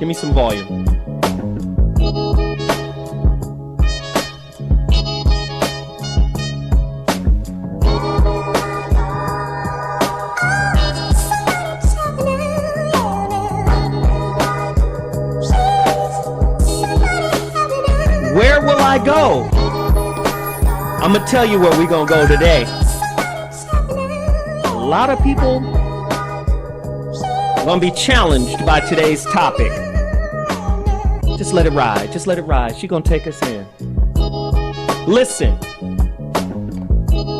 Give me some volume. Where will I go? I'm gonna tell you where we're gonna go today. A lot of people are gonna be challenged by today's topic. Just let it ride. Just let it ride. She's gonna take us in. Listen.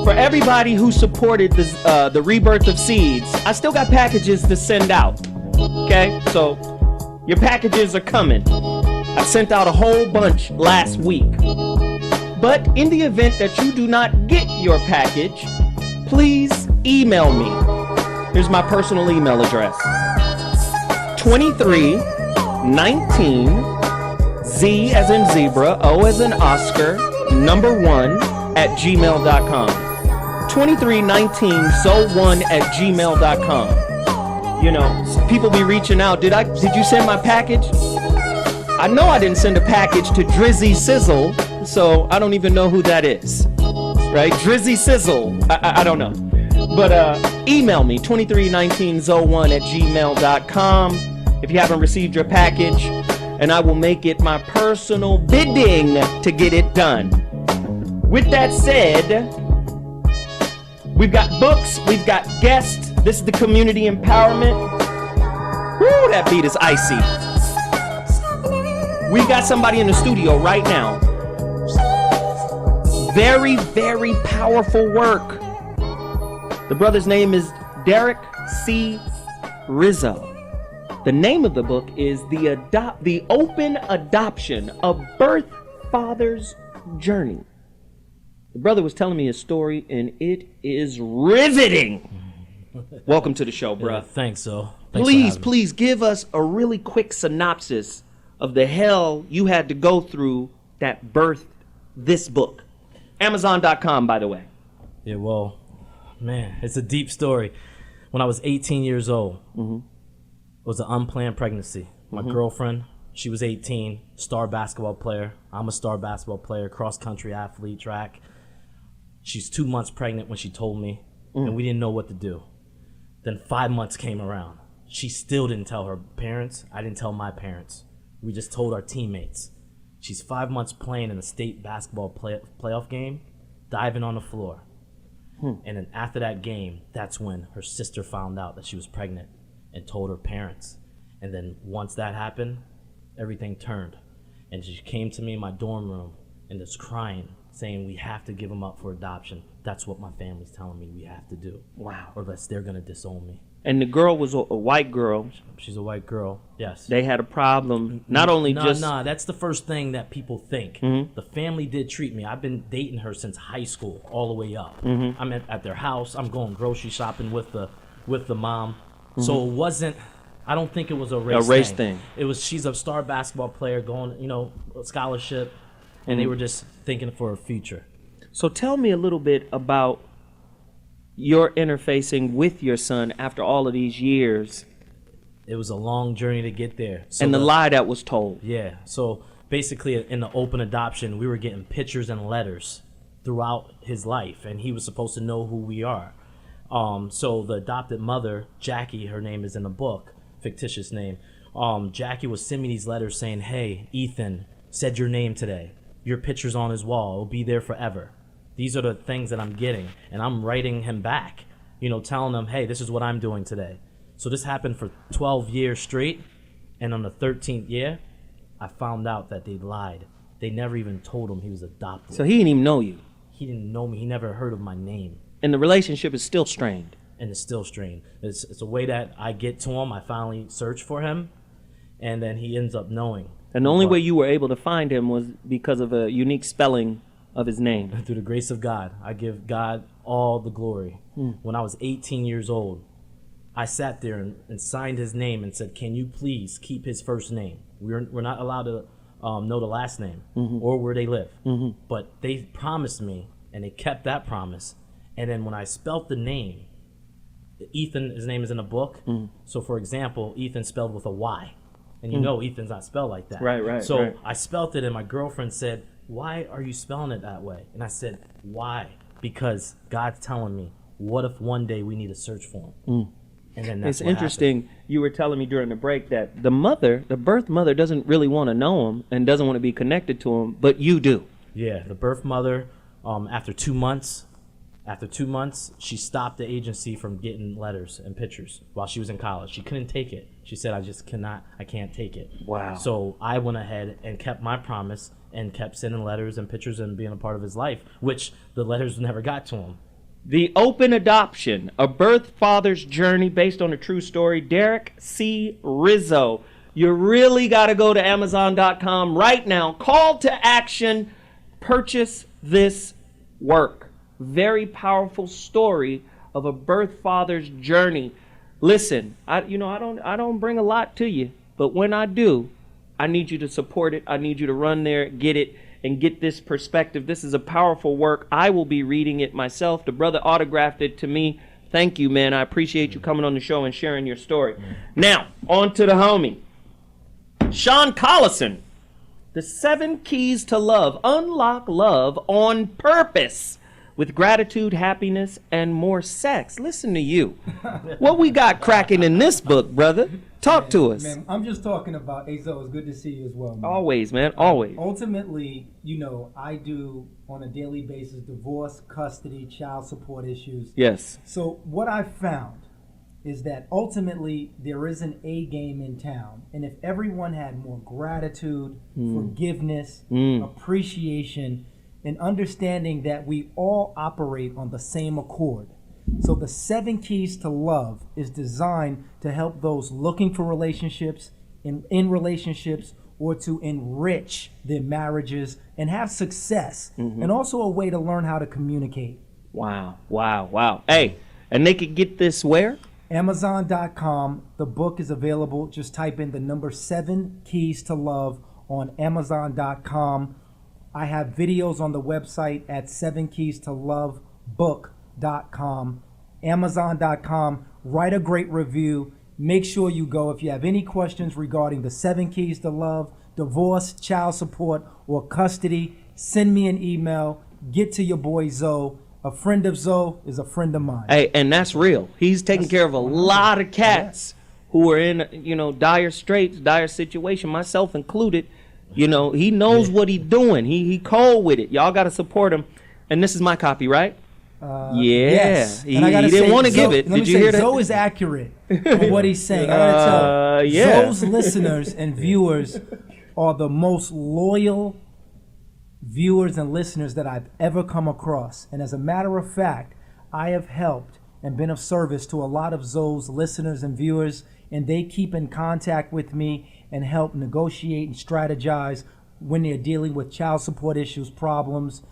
For everybody who supported the rebirth of seeds, I still got packages to send out. Okay? So your packages are coming. I sent out a whole bunch last week. But in the event that you do not get your package, please email me. Here's my personal email address. 2319 Z as in zebra, O as in Oscar, number 1 at gmail.com. 2319zo1 at gmail.com. You know, people be reaching out. Did you send my package? I know I didn't send a package to Drizzy Sizzle, so I don't even know who that is. Right? Drizzy Sizzle. I don't know. But email me, 2319zo1 at gmail.com if you haven't received your package, and I will make it my personal bidding to get it done. With that said, we've got books, we've got guests. This is the community empowerment. Woo, that beat is icy. We got somebody in the studio right now. Very, very powerful work. The brother's name is Derek C. Rizzo. The name of the book is The Open Adoption, A Birth Father's Journey. The brother was telling me his story, and it is riveting. Welcome to the show, bro. Yeah, thanks, so. Please give us a really quick synopsis of the hell you had to go through that birthed this book. Amazon.com, by the way. Yeah, well, man, it's a deep story. When I was 18 years old, it was an unplanned pregnancy. My girlfriend, she was 18, star basketball player. I'm a star basketball player, cross-country athlete, track. She's 2 months pregnant when she told me, and we didn't know what to do. Then 5 months came around. She still didn't tell her parents. I didn't tell my parents. We just told our teammates. She's 5 months playing in a state basketball playoff game, diving on the floor. And then after that game, that's when her sister found out that she was pregnant and told her parents. And then once that happened, everything turned. And she came to me in my dorm room and just crying, saying, we have to give him up for adoption. That's what my family's telling me we have to do. Wow. Or else they're going to disown me. And the girl was a white girl. She's a white girl, yes. They had a problem, not only that's the first thing that people think. The family did treat me. I've been dating her since high school, all the way up. I'm at their house. I'm going grocery shopping with the mom. So it wasn't, I don't think it was a race thing. It was, she's a star basketball player going, a scholarship, and they were just thinking for her future. So tell me a little bit about your interfacing with your son after all of these years. It was a long journey to get there. So and the lie that was told. Yeah. So basically in the open adoption, we were getting pictures and letters throughout his life, and he was supposed to know who we are. So the adopted mother, Jackie, her name is in the book, fictitious name. Jackie was sending me these letters saying, hey, Ethan said your name today. Your picture's on his wall. It'll be there forever. These are the things that I'm getting, and I'm writing him back, telling him, hey, this is what I'm doing today. So this happened for 12 years straight, and on the 13th year, I found out that they lied. They never even told him he was adopted. So he didn't even know you. He didn't know me. He never heard of my name. And the relationship is still strained. And it's still strained. It's a way that I get to him. I finally search for him, and then he ends up knowing. And the only way you were able to find him was because of a unique spelling of his name. Through the grace of God. I give God all the glory. When I was 18 years old, I sat there and signed his name and said, can you please keep his first name? We're not allowed to know the last name or where they live. But they promised me, and they kept that promise. And then when I spelt the name, Ethan, his name is in the book. So for example, Ethan spelled with a Y. And you know Ethan's not spelled like that. Right. So I spelt it, and my girlfriend said, "Why are you spelling it that way?" And I said, "Why? Because God's telling me, what if one day we need to search for him?" And then that's It's interesting. You were telling me during the break that the birth mother, doesn't really want to know him and doesn't want to be connected to him, but you do. Yeah, the birth mother, after 2 months, she stopped the agency from getting letters and pictures while she was in college. She couldn't take it. She said, I can't take it. Wow. So I went ahead and kept my promise and kept sending letters and pictures and being a part of his life, which the letters never got to him. The Open Adoption, a birth father's journey based on a true story. Derek C. Rizzo. You really got to go to Amazon.com right now. Call to action. Purchase this work. Very powerful story of a birth father's journey. Listen, I don't bring a lot to you, but when I do, I need you to support it. I need you to run there, get it, and get this perspective. This is a powerful work. I will be reading it myself. The brother autographed it to me. Thank you, man. I appreciate you coming on the show and sharing your story. Now, on to the homie. Sean Collison. The 7 Keys to Love. Unlock love on purpose. With gratitude, happiness, and more sex. Listen to you. What we got cracking in this book, brother? Talk to us. Man, I'm just talking about, Azo, it's good to see you as well, man. Always, man, always. Ultimately, I do on a daily basis divorce, custody, child support issues. Yes. So what I've found is that ultimately there is an A game in town. And if everyone had more gratitude, forgiveness, appreciation, and understanding that we all operate on the same accord. So the 7 Keys to Love is designed to help those looking for relationships, in relationships, or to enrich their marriages and have success. And also a way to learn how to communicate. Wow. Hey, and they could get this where? Amazon.com. The book is available. Just type in the number 7 Keys to Love on Amazon.com. I have videos on the website at 7keystolovebook.com. Amazon.com. Write a great review. Make sure you go. If you have any questions regarding the 7 Keys to Love, divorce, child support, or custody, send me an email. Get to your boy Zoe. A friend of Zoe is a friend of mine. Hey, and that's real. He's taking care of a lot of cats who are in, dire straits, dire situation, myself included. He knows what he's doing. He cold with it. Y'all got to support him. And this is my copy, right? Yes. He didn't want to give it. Did you hear that? Zoe is accurate on what he's saying. I got to tell Zoe's listeners and viewers are the most loyal viewers and listeners that I've ever come across. And as a matter of fact, I have helped and been of service to a lot of Zoe's listeners and viewers, and they keep in contact with me and help negotiate and strategize when they're dealing with child support issues, problems,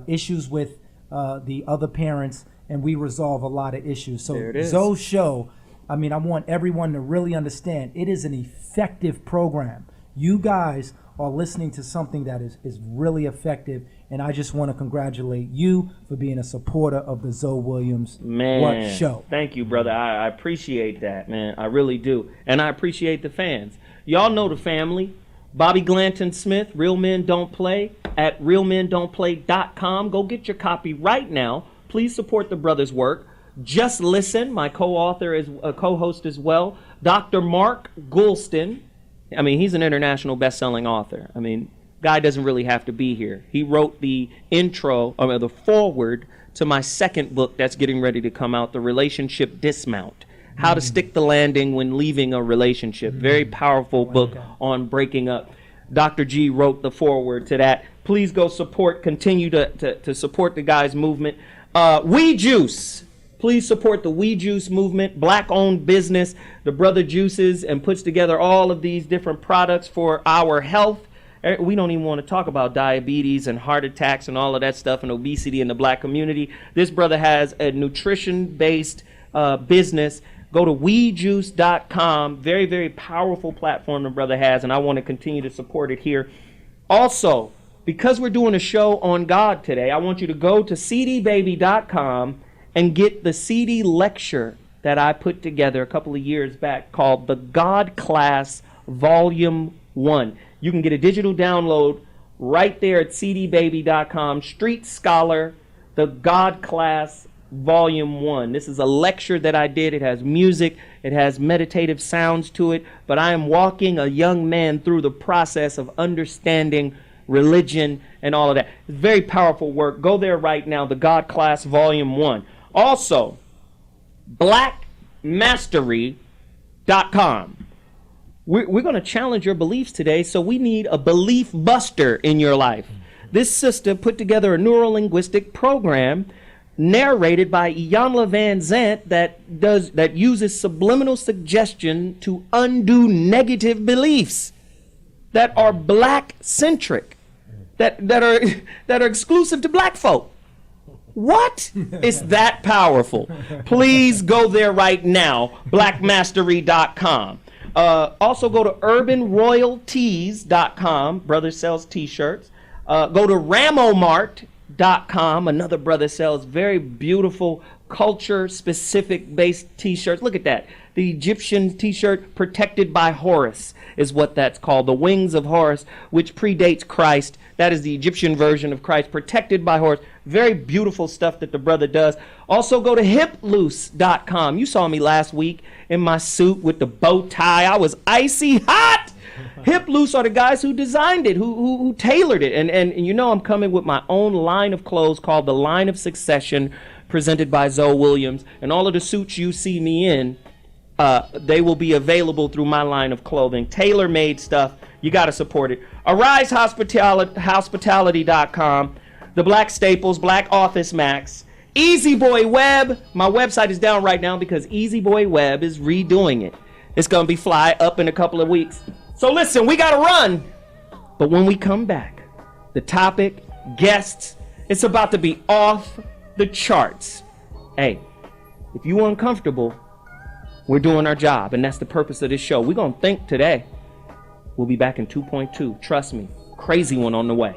issues with the other parents, and we resolve a lot of issues. So Zoe's show, I want everyone to really understand, it is an effective program. You guys are listening to something that is really effective, and I just want to congratulate you for being a supporter of the Zoe Williams show. Thank you, brother. I appreciate that, man. I really do. And I appreciate the fans. Y'all know the family. Bobby Glanton-Smith, Real Men Don't Play, at realmendon'tplay.com. Go get your copy right now. Please support the brother's work. Just Listen, my co-author is a co-host as well. Dr. Mark Goulston. He's an international best-selling author. Guy doesn't really have to be here. He wrote the the foreword to my second book that's getting ready to come out, The Relationship Dismount. How to Stick the Landing When Leaving a Relationship. Very powerful book on breaking up. Dr. G wrote the foreword to that. Please go continue to support the guy's movement. We Juice. Please support the We Juice movement, black-owned business. The brother juices and puts together all of these different products for our health. We don't even want to talk about diabetes and heart attacks and all of that stuff and obesity in the black community. This brother has a nutrition-based business. Go to wejuice.com. Very, very powerful platform the brother has, and I want to continue to support it here. Also, because we're doing a show on God today, I want you to go to cdbaby.com and get the CD lecture that I put together a couple of years back called The God Class Volume 1. You can get a digital download right there at cdbaby.com. Street Scholar, the God Class, Volume 1. This is a lecture that I did. It has music. It has meditative sounds to it. But I am walking a young man through the process of understanding religion and all of that. It's very powerful work. Go there right now, the God Class, Volume 1. Also, blackmastery.com. We're going to challenge your beliefs today, so we need a belief buster in your life. This sister put together a neuro-linguistic program narrated by Iyanla Van Zant that uses subliminal suggestion to undo negative beliefs that are black-centric, that are exclusive to black folk. What? It's that powerful. Please go there right now, blackmastery.com. Also go to urbanroyaltees.com. Brother sells t-shirts. Go to ramomart.com. Another brother sells very beautiful culture-specific based t-shirts. Look at that. The Egyptian t-shirt, Protected by Horus, is what that's called. The Wings of Horus, which predates Christ. That is the Egyptian version of Christ, Protected by Horus. Very beautiful stuff that the brother does. Also go to hiploose.com. You saw me last week in my suit with the bow tie. I was icy hot. Hip Loose are the guys who designed it, who tailored it. And you know I'm coming with my own line of clothes called the Line of Succession, presented by Zoe Williams. And all of the suits you see me in, they will be available through my line of clothing. Tailor-made stuff. You got to support it. AriseHospitality.com. The Black Staples, Black Office Max. Easy Boy Web. My website is down right now because Easy Boy Web is redoing it. It's going to be fly up in a couple of weeks. So listen, we got to run. But when we come back, the topic, guests, it's about to be off the charts. Hey, if you're uncomfortable, we're doing our job, and that's the purpose of this show. We're going to think today. We'll be back in 2.2. Trust me, crazy one on the way.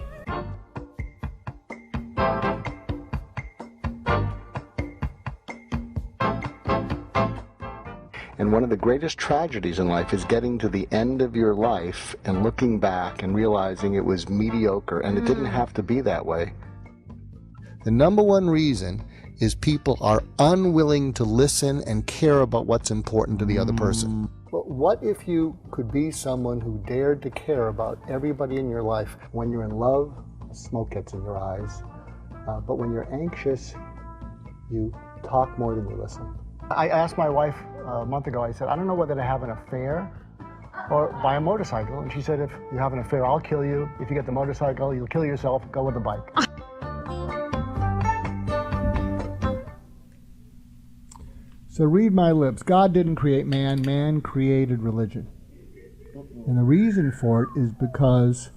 And one of the greatest tragedies in life is getting to the end of your life and looking back and realizing it was mediocre, and it didn't have to be that way. The number one reason is people are unwilling to listen and care about what's important to the other person. But what if you could be someone who dared to care about everybody in your life? When you're in love, smoke gets in your eyes. But when you're anxious, you talk more than you listen. I asked my wife a month ago, I said, I don't know whether to have an affair or buy a motorcycle. And she said, if you have an affair, I'll kill you. If you get the motorcycle, you'll kill yourself. Go with the bike. So read my lips. God didn't create man. Man created religion. And the reason for it is because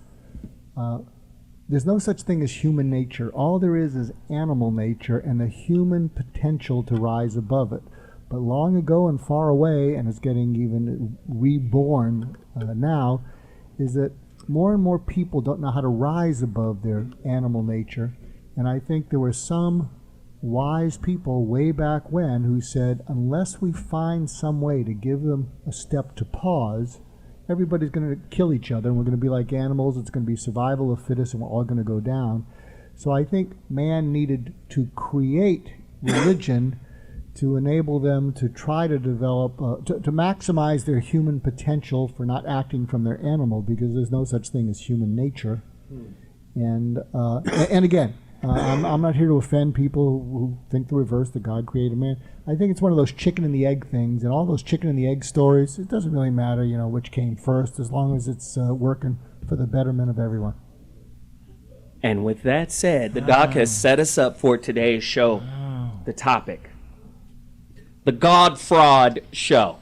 there's no such thing as human nature. All there is animal nature and the human potential to rise above it. But long ago and far away, and it's getting even reborn now, is that more and more people don't know how to rise above their animal nature. And I think there were some wise people way back when who said, unless we find some way to give them a step to pause, everybody's going to kill each other, and we're going to be like animals. It's going to be survival of fittest, and we're all going to go down. So I think man needed to create religion to enable them to try to develop, to maximize their human potential for not acting from their animal, because there's no such thing as human nature. And again, I'm not here to offend people who think the reverse, that God created man. I think it's one of those chicken and the egg things, and all those chicken and the egg stories. It doesn't really matter, which came first, as long as it's working for the betterment of everyone. And with that said, the doc has set us up for today's show. The topic: the God Fraud Show.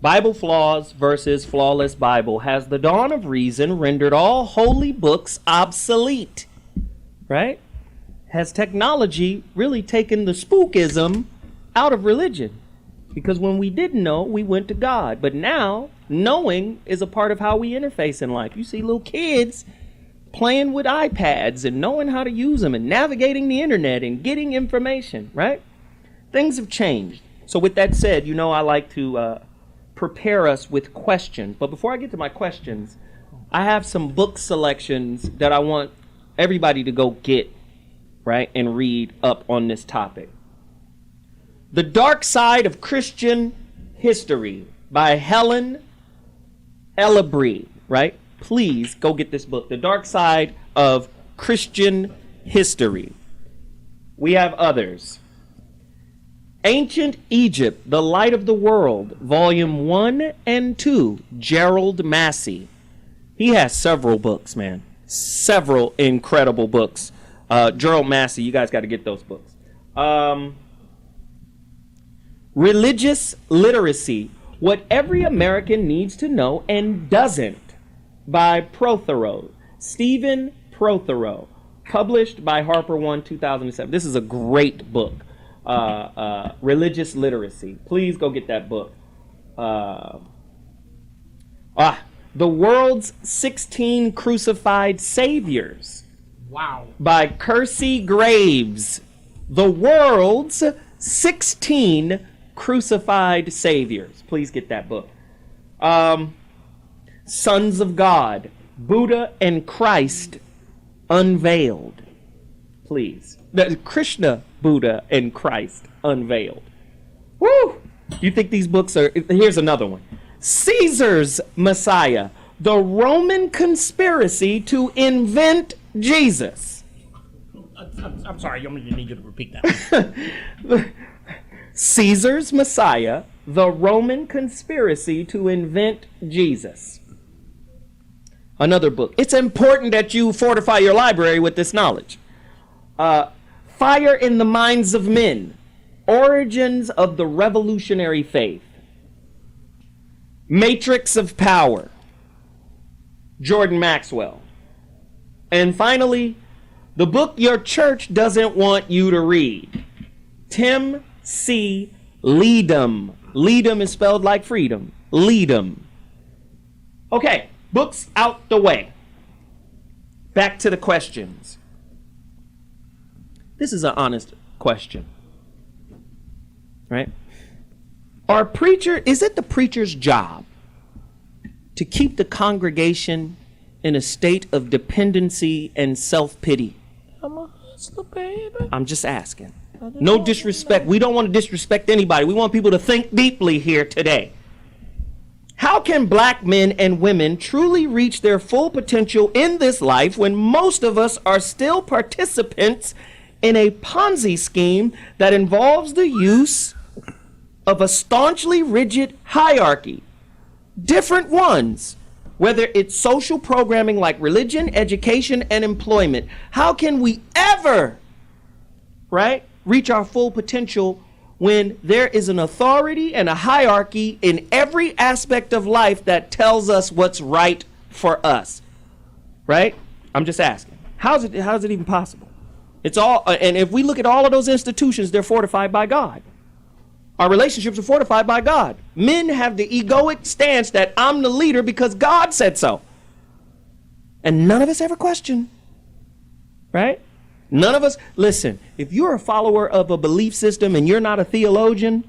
Bible flaws versus flawless Bible. Has the dawn of reason rendered all holy books obsolete? Right? Has technology really taken the spookism out of religion? Because when we didn't know, we went to God. But now, knowing is a part of how we interface in life. You see little kids playing with iPads and knowing how to use them and navigating the internet and getting information, right? Things have changed. So with that said, I like to prepare us with questions. But before I get to my questions, I have some book selections that I want everybody to go get, right, and read up on this topic. The Dark Side of Christian History by Helen Ellebree, right? Please go get this book, The Dark Side of Christian History. We have others. Ancient Egypt, The Light of the World, Volume 1 and 2, Gerald Massey. He has several books, man. Several incredible books. Gerald Massey, you guys got to get those books. Religious Literacy, What Every American Needs to Know and Doesn't, by Prothero, Stephen Prothero, published by Harper One, 2007. This is a great book. Religious Literacy. Please go get that book. The World's 16 Crucified Saviors. Wow. By Kersey Graves. The World's 16 Crucified Saviors. Please get that book. Sons of God, Buddha and Christ Unveiled. Please. Krishna, Buddha, and Christ Unveiled. Woo! You think these books are... Here's another one. Caesar's Messiah, The Roman Conspiracy to Invent Jesus. I'm sorry, you need you to repeat that. Caesar's Messiah, The Roman Conspiracy to Invent Jesus. Another book. It's important that you fortify your library with this knowledge. Fire in the Minds of Men, Origins of the Revolutionary Faith. Matrix of Power, Jordan Maxwell. And finally, the book your church doesn't want you to read, Tim C. Leadham. Leadham is spelled like freedom. Leadham. Okay, books out the way. Back to the questions. This is an honest question, right? Is it the preacher's job to keep the congregation in a state of dependency and self-pity? I'm just asking. No disrespect. We don't want to disrespect anybody. We want people to think deeply here today. How can black men and women truly reach their full potential in this life when most of us are still participants in a Ponzi scheme that involves the use of a staunchly rigid hierarchy? Different ones, whether it's social programming like religion, education, and employment. How can we ever, right, reach our full potential when there is an authority and a hierarchy in every aspect of life that tells us what's right for us, right? I'm just asking. How is it even possible? It's all, and if we look at all of those institutions, they're fortified by God. Our relationships are fortified by God. Men have the egoic stance that I'm the leader because God said so. And none of us ever question, right? None of us, listen, if you're a follower of a belief system and you're not a theologian,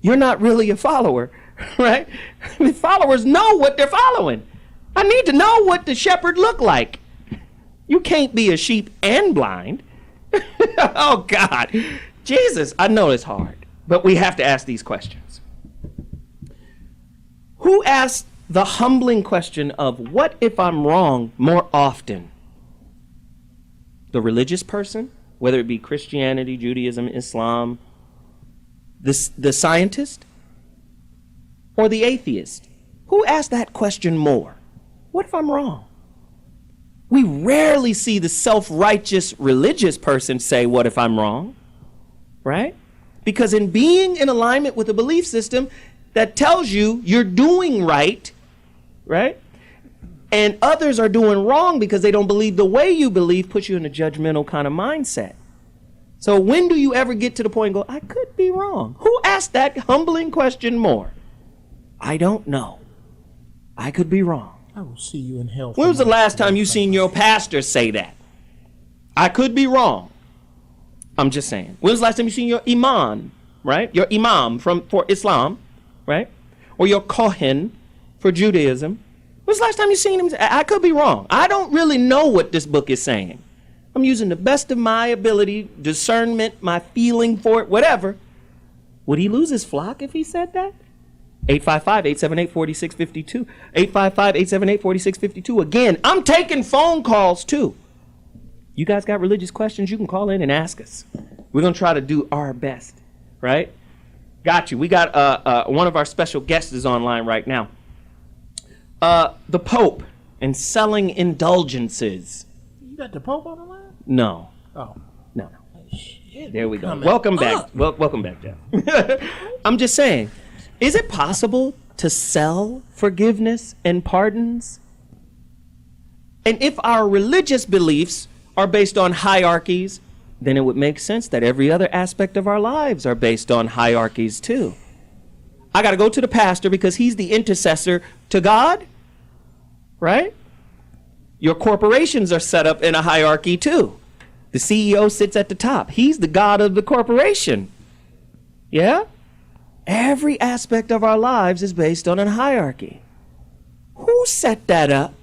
you're not really a follower, right? The followers know what they're following. I need to know what the shepherd looked like. You can't be a sheep and blind. Oh, God. Jesus, I know it's hard, but we have to ask these questions. Who asked the humbling question of what if I'm wrong more often? The religious person, whether it be Christianity, Judaism, Islam, the scientist, or the atheist? Who asked that question more? What if I'm wrong? We rarely see the self-righteous religious person say, what if I'm wrong? Right? Because in being in alignment with a belief system that tells you you're doing right, right? And others are doing wrong because they don't believe the way you believe, puts you in a judgmental kind of mindset. So when do you ever get to the point and go, I could be wrong? Who asked that humbling question more? I don't know. I could be wrong. I will see you in hell. When was the last time you seen your pastor say that? I could be wrong. I'm just saying. When was the last time you seen your imam, right? Your imam for Islam, right? or your Kohen for Judaism. When's the last time you seen him? I could be wrong. I don't really know what this book is saying. I'm using the best of my ability, discernment, my feeling for it, whatever. Would he lose his flock if he said that? 855-878-4652. 855-878-4652. Again, I'm taking phone calls too. You guys got religious questions, you can call in and ask us. We're going to try to do our best, right? Got you. We got one of our special guests is online right now. The Pope and selling indulgences. You got the Pope on the line? No. Oh. No. Shit. There we go. Welcome back. Welcome back, Geoff. I'm just saying, is it possible to sell forgiveness and pardons? And if our religious beliefs are based on hierarchies, then it would make sense that every other aspect of our lives are based on hierarchies too. I got to go to the pastor because he's the intercessor to God, right? Your corporations are set up in a hierarchy too. The CEO sits at the top. He's the God of the corporation. Yeah? Every aspect of our lives is based on a hierarchy. Who set that up?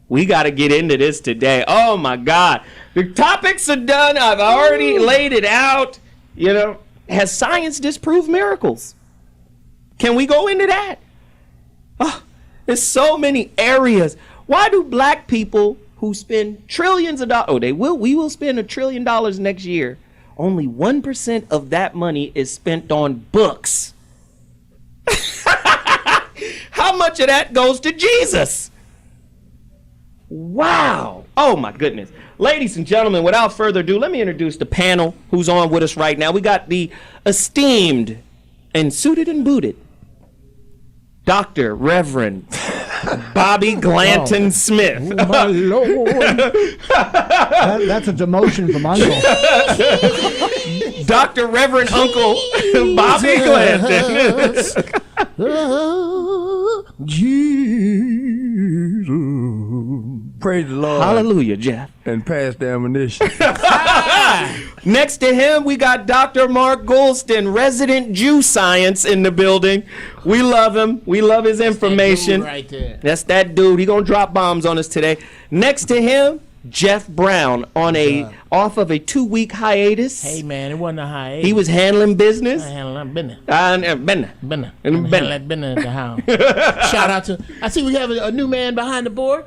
We got to get into this today. Oh my God. The topics are done. I've already laid it out. You know, has science disproved miracles? Can we go into that? Oh, there's so many areas. Why do black people who spend trillions of dollars, we will spend $1 trillion next year, only 1% of that money is spent on books? How much of that goes to Jesus? Wow. Oh my goodness. Ladies and gentlemen, without further ado, let me introduce the panel who's on with us right now. We got the esteemed and suited and booted Dr. Reverend Bobby Glanton-Smith. Oh, my Lord. That's a demotion from Uncle. Dr. Reverend Uncle Bobby Glanton. Jesus. Praise the Lord. Hallelujah, Geoff. And pass the ammunition. Next to him, we got Dr. Mark Goulston, resident Jew science in the building. We love him. We love his information. That dude right there. That's that dude. He gonna drop bombs on us today. Next to him, Geoff Brown on off of a 2-week hiatus. Hey man, it wasn't a hiatus. He was handling business. I handling business. Business. Handling business at the house. Shout out to. I see we have a new man behind the board.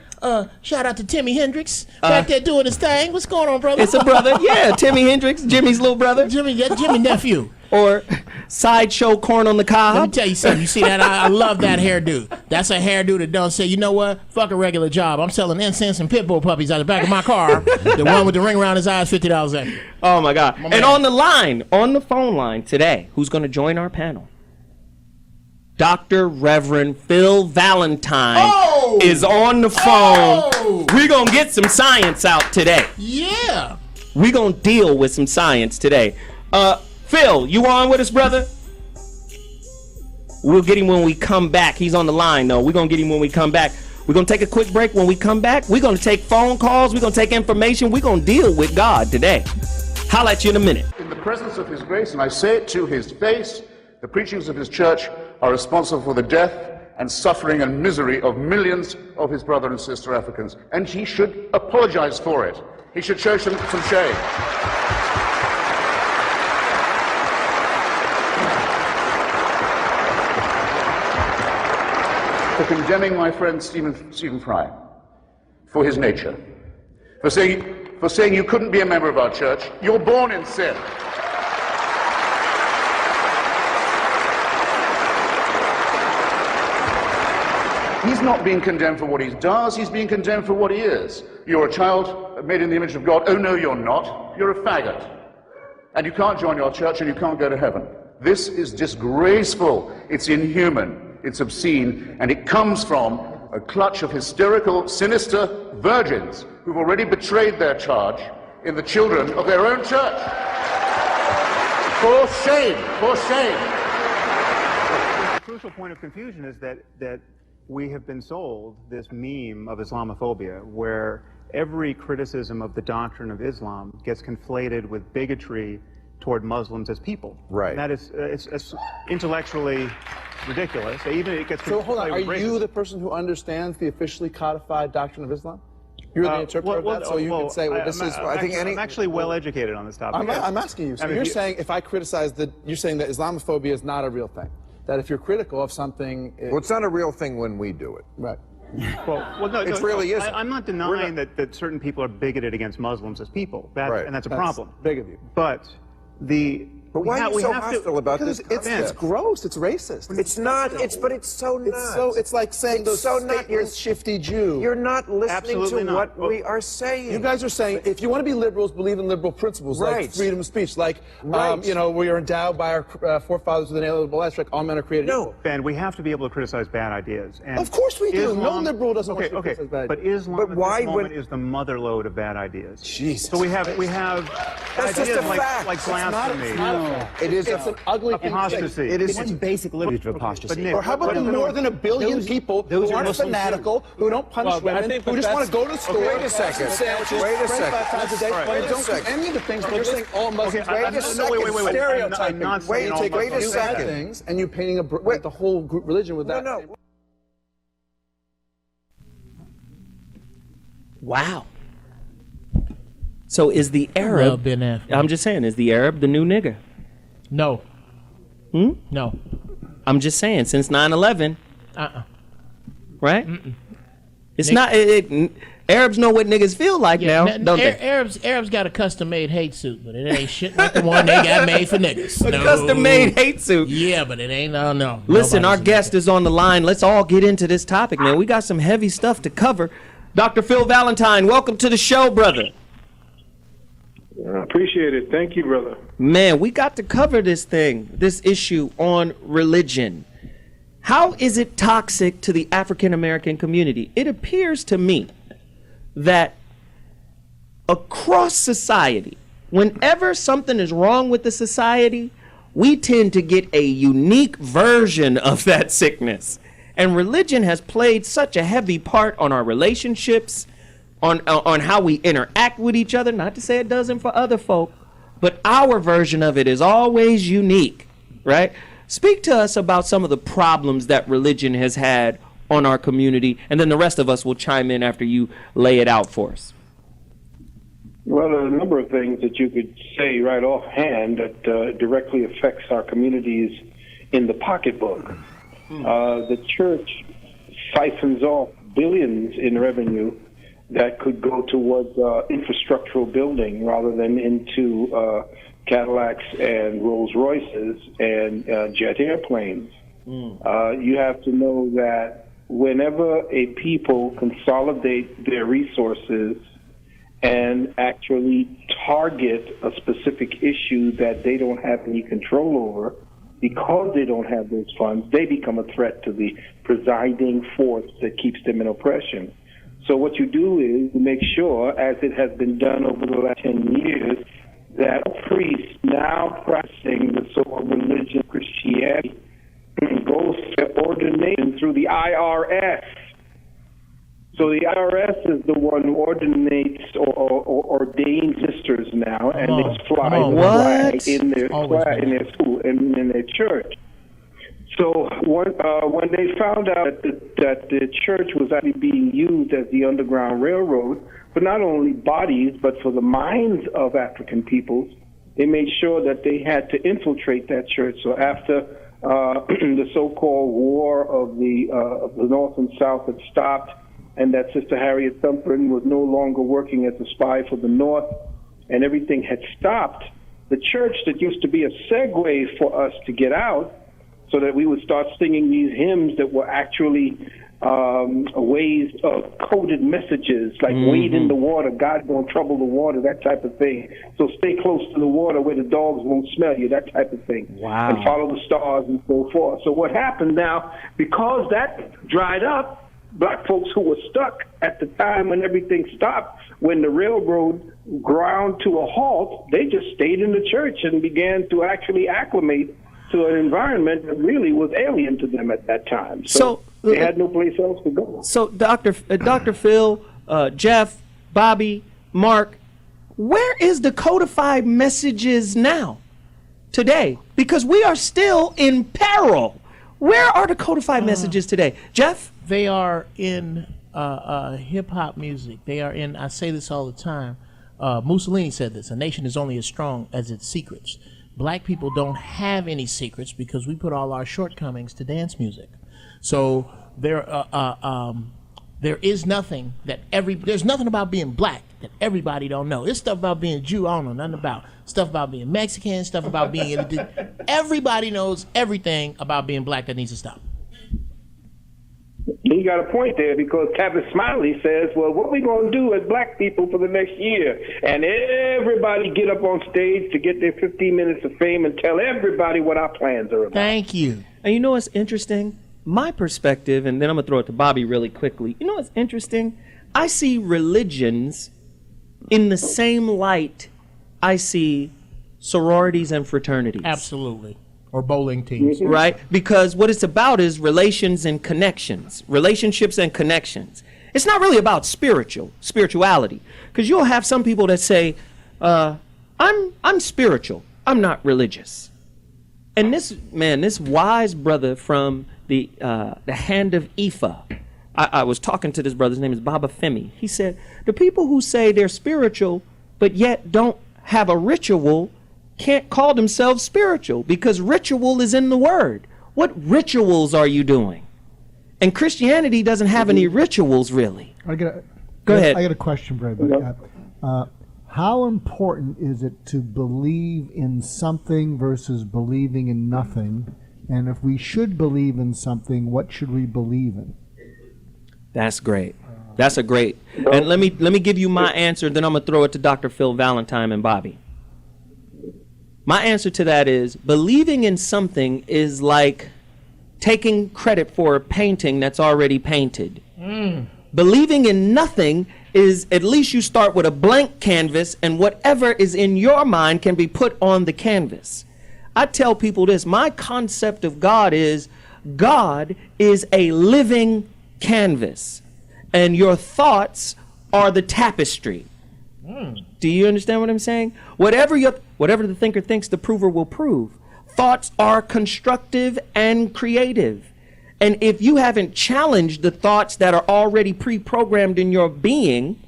Shout out to Timmy Hendricks back there doing his thing. What's going on, brother? It's a brother. Yeah, Timmy Hendricks, Jimmy's little brother. Jimmy nephew. Or sideshow corn on the cob. Let me tell you something. You see that? I love that hairdo. That's a hairdo that don't say, you know what? Fuck a regular job. I'm selling incense and pit bull puppies out the back of my car. The one with the ring around his eyes, $50 extra. Oh my God. And on the line, on the phone line today, who's going to join our panel? Dr. Reverend Phil Valentine is on the phone. We're going to get some science out today. Yeah. We're going to deal with some science today. Phil, you on with us, brother? We'll get him when we come back. He's on the line, though. We're going to get him when we come back. We're going to take a quick break. When we come back, we're going to take phone calls. We're going to take information. We're going to deal with God today. Holla at you in a minute. In the presence of his grace, and I say it to his face, the preachings of his church are responsible for the death and suffering and misery of millions of his brother and sister Africans. And he should apologize for it. He should show some shame. For condemning my friend Stephen Fry for his nature, for saying you couldn't be a member of our church. You're born in sin. He's not being condemned for what he does, he's being condemned for what he is. You're a child made in the image of God. Oh no, you're not. You're a faggot. And you can't join your church and you can't go to heaven. This is disgraceful. It's inhuman. It's obscene, and it comes from a clutch of hysterical, sinister virgins who've already betrayed their charge in the children of their own church. For shame, for shame. The crucial point of confusion is that we have been sold this meme of Islamophobia, where every criticism of the doctrine of Islam gets conflated with bigotry toward Muslims as people. Right. And that is it's intellectually ridiculous. Even it gets So hold on, are racist. you the person who understands the officially codified doctrine of Islam? You're the interpreter of that, so you can say, well, this is. I'm actually well educated on this topic. I'm asking you. So you're saying if I criticize you're saying that Islamophobia is not a real thing. That if you're critical of something, Well, it's not a real thing when we do it. right? Well, no, It really isn't. I'm not denying that certain people are bigoted against Muslims as people, Right. and that's a That's problem. big of you. But But why are you so hostile about this? It's gross. It's racist. It's not. But it's so not. It's like saying It's those so not. stateless, shifty Jew. You're not listening Absolutely to not. what we are saying. You guys are saying if you want to be liberals, believe in liberal principles like Right. freedom of speech, like Right. we are endowed by our forefathers with an inalienable rights, like all men are created equal. Ben, we have to be able to criticize bad ideas. And Of course we do. No liberal doesn't want okay, to okay. criticize bad But ideas. Islam But at why this moment would- is the mother lode of bad ideas. Jesus. So we have That's just ideas a fact. like It's not- blasphemy. It's not a fact. It is It's an ugly thing. apostasy. It is. It's basic literature of apostasy. But Nick, Or how about the more than 1 billion people who are aren't Muslims fanatical, who don't punish women, who just want to go to the store, Wait a second. sandwiches, Wait a 25 times a day, second. and Wait a don't do second. any of the things that you're saying all Muslims. Okay, Wait a no, second. wait. Stereotyping. I'm not Wait, saying you all take wait a do bad second. things, and you painting the whole group religion with that. No. Wow. So is the Arab? Love Ben Affleck. I'm just saying, is the Arab the new nigger? No. No. I'm just saying, since 9/11, right? It's Nick- not. Arabs know what niggas feel like now, don't they? Arabs got a custom-made hate suit, but it ain't shit like the one they got made for niggas. A custom-made hate suit. Yeah, but it ain't. No. Listen, our Nobody's- guest is on the line. Let's all get into this topic, man. We got some heavy stuff to cover. Dr. Phil Valentine, welcome to the show, brother. I appreciate it. Thank you, brother. Man, we got to cover this issue on religion. How is it toxic to the African American community? It appears to me that across society, whenever something is wrong with the society, we tend to get a unique version of that sickness. And religion has played such a heavy part on our relationships, on how we interact with each other. Not to say it doesn't for other folk, but our version of it is always unique, right? Speak to us about some of the problems that religion has had on our community, and then the rest of us will chime in after you lay it out for us. Well, there are a number of things that you could say right offhand that directly affects our communities in the pocketbook. The church siphons off billions in revenue that could go towards infrastructural building rather than into Cadillacs and Rolls Royces and jet airplanes. You have to know that whenever a people consolidate their resources and actually target a specific issue that they don't have any control over, because they don't have those funds, they become a threat to the presiding force that keeps them in oppression. So what you do is make sure, as it has been done over the last 10 years, that priests now practicing the so-called religion of Christianity goes to ordination through the IRS. So the IRS is the one who ordinates or ordains sisters now, and they fly the flag in their school and in their church. So when they found out that the church was actually being used as the Underground Railroad for not only bodies but for the minds of African peoples, they made sure that they had to infiltrate that church. So after the so-called war of the North and South had stopped, and that Sister Harriet Tubman was no longer working as a spy for the North, and everything had stopped, the church that used to be a segue for us to get out, so that we would start singing these hymns that were actually ways of coded messages, like wade in the water, God won't trouble the water, that type of thing. So stay close to the water where the dogs won't smell you, that type of thing. Wow. And follow the stars and so forth. So what happened now, because that dried up, black folks who were stuck at the time when everything stopped, when the railroad ground to a halt, they just stayed in the church and began to actually acclimate to an environment that really was alien to them at that time. So they had no place else to go. So, Dr. Phil, Geoff, Bobby, Mark, where is the codified messages now? today because we are still in peril. Where are the codified messages today? Geoff? They are in hip-hop music. They are in, I say this all the time, Mussolini said this, a nation is only as strong as its secrets. Black people don't have any secrets because we put all our shortcomings to dance music. So there is nothing that there's nothing about being black that everybody don't know. There's stuff about being Jew I don't know nothing about. Stuff about being Mexican, stuff about being everybody knows everything about being black that needs to stop. You got a point there because Captain Smiley says, well, what we going to do as black people for the next year? And everybody get up on stage to get their 15 minutes of fame and tell everybody what our plans are about. Thank you. And you know what's interesting? My perspective, and then I'm going to throw it to Bobby really quickly. You know what's interesting? I see religions in the same light I see sororities and fraternities. Absolutely. Or bowling teams. Right? Because what it's about is relations and connections. Relationships and connections. It's not really about spirituality. Because you'll have some people that say, I'm spiritual. I'm not religious. And this wise brother from the hand of Ifa, I was talking to this brother, his name is Baba Femi. He said, the people who say they're spiritual but yet don't have a ritual can't call themselves spiritual because ritual is in the word. What rituals are you doing? And Christianity doesn't have any rituals really. Go ahead. I got a question for everybody. How important is it to believe in something versus believing in nothing? And if we should believe in something, what should we believe in? That's great. That's a great. And let me give you my answer, then I'm going to throw it to Dr. Phil Valentine and Bobby. My answer to that is believing in something is like taking credit for a painting that's already painted. Believing in nothing is at least you start with a blank canvas and whatever is in your mind can be put on the canvas. I tell people this, my concept of God is a living canvas and your thoughts are the tapestry. Do you understand what I'm saying? Whatever the thinker thinks, the prover will prove. Thoughts are constructive and creative. And if you haven't challenged the thoughts that are already pre-programmed in your being,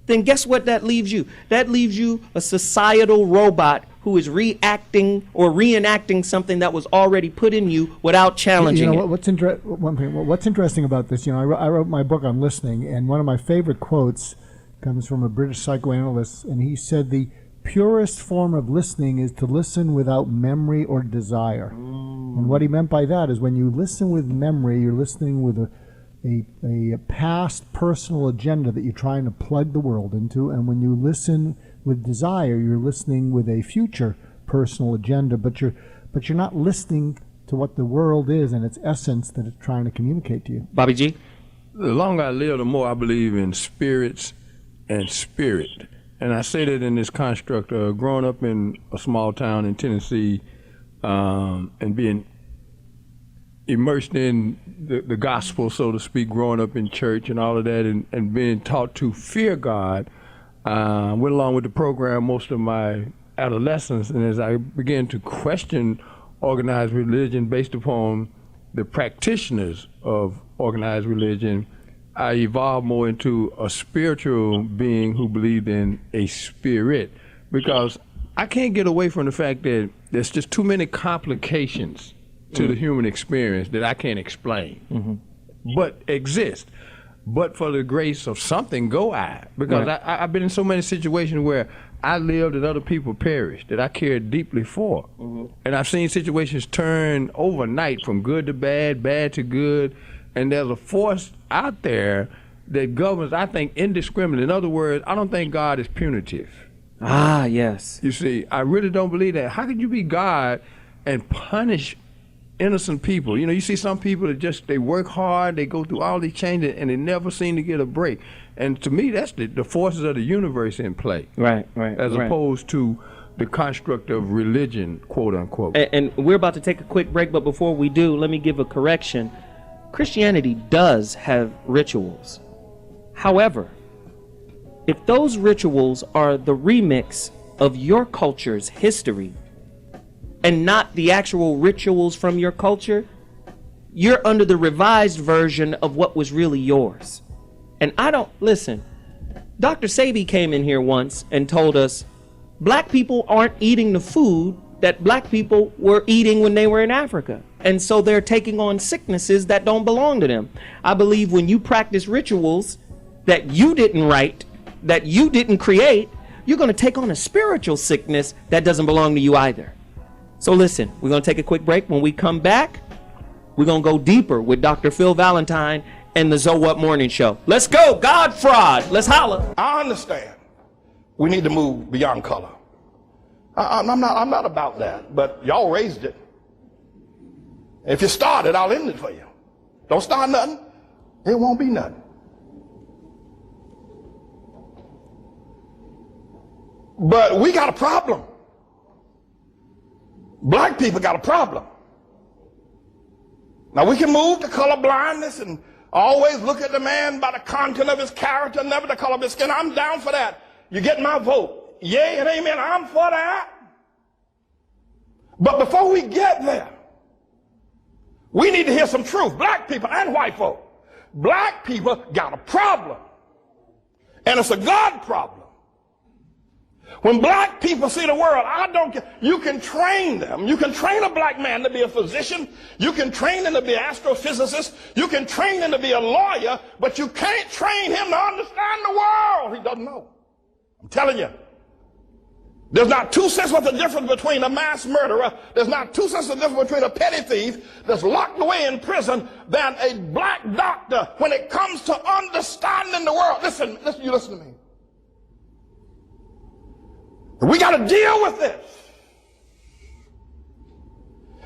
then guess what that leaves you? That leaves you a societal robot who is reacting or reenacting something that was already put in you without challenging it. What's interesting about this, I wrote my book on listening, and one of my favorite quotes comes from a British psychoanalyst, and he said the purest form of listening is to listen without memory or desire. And what he meant by that is when you listen with memory, you're listening with a past personal agenda that you're trying to plug the world into, and when you listen with desire, you're listening with a future personal agenda, but you're not listening to what the world is and its essence that it's trying to communicate to you. Bobby G? The longer I live, the more I believe in spirits and spirit. And I say that in this construct of growing up in a small town in Tennessee and being immersed in the gospel, so to speak, growing up in church and all of that, and being taught to fear God. Went along with the program most of my adolescence, and as I began to question organized religion based upon the practitioners of organized religion, I evolved more into a spiritual being who believed in a spirit, because I can't get away from the fact that there's just too many complications to the human experience that I can't explain, but exist. But for the grace of something go I, because I've been in so many situations where I lived and other people perished that I cared deeply for. And I've seen situations turn overnight from good to bad, bad to good, and there's a force out there that governs, I think, indiscriminately. In other words, I don't think God is punitive. Ah, yes. You see, I really don't believe that. How could you be God and punish innocent people? You see some people that they work hard, they go through all these changes, and they never seem to get a break. And to me, that's the forces of the universe in play. Right. As opposed to the construct of religion, quote unquote. And we're about to take a quick break, but before we do, let me give a correction. Christianity does have rituals. However, if those rituals are the remix of your culture's history, and not the actual rituals from your culture, you're under the revised version of what was really yours. And I don't, listen, Dr. Sebi came in here once and told us black people aren't eating the food that black people were eating when they were in Africa. And so they're taking on sicknesses that don't belong to them. I believe when you practice rituals that you didn't write, that you didn't create, you're going to take on a spiritual sickness that doesn't belong to you either. So listen, we're going to take a quick break. When we come back, we're going to go deeper with Dr. Phil Valentine and the Zo What Morning Show. Let's go, God fraud. Let's holler. I understand we need to move beyond color. I'm not about that, but y'all raised it. If you start it, I'll end it for you. Don't start nothing, it won't be nothing. But we got a problem. Black people got a problem. Now we can move to color blindness and always look at the man by the content of his character, never the color of his skin. I'm down for that. You get my vote. Yay and amen. I'm for that. But before we get there, we need to hear some truth. Black people and white folk. Black people got a problem. And it's a God problem. When black people see the world, I don't care. You can train them. You can train a black man to be a physician. You can train him to be an astrophysicist. You can train him to be a lawyer, but you can't train him to understand the world. He doesn't know. I'm telling you. There's not 2 cents worth of difference between a mass murderer. There's not 2 cents of difference between a petty thief that's locked away in prison than a black doctor when it comes to understanding the world. Listen, you listen to me. We got to deal with this.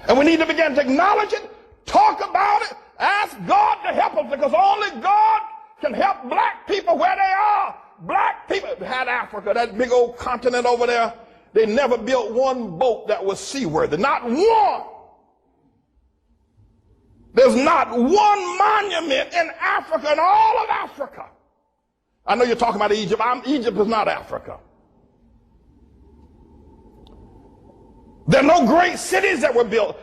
And we need to begin to acknowledge it, talk about it, ask God to help us, because only God can help black people where they are. Black people had Africa, that big old continent over there. They never built one boat that was seaworthy. Not one. There's not one monument in Africa, in all of Africa. I know you're talking about Egypt. Egypt is not Africa. There are no great cities that were built.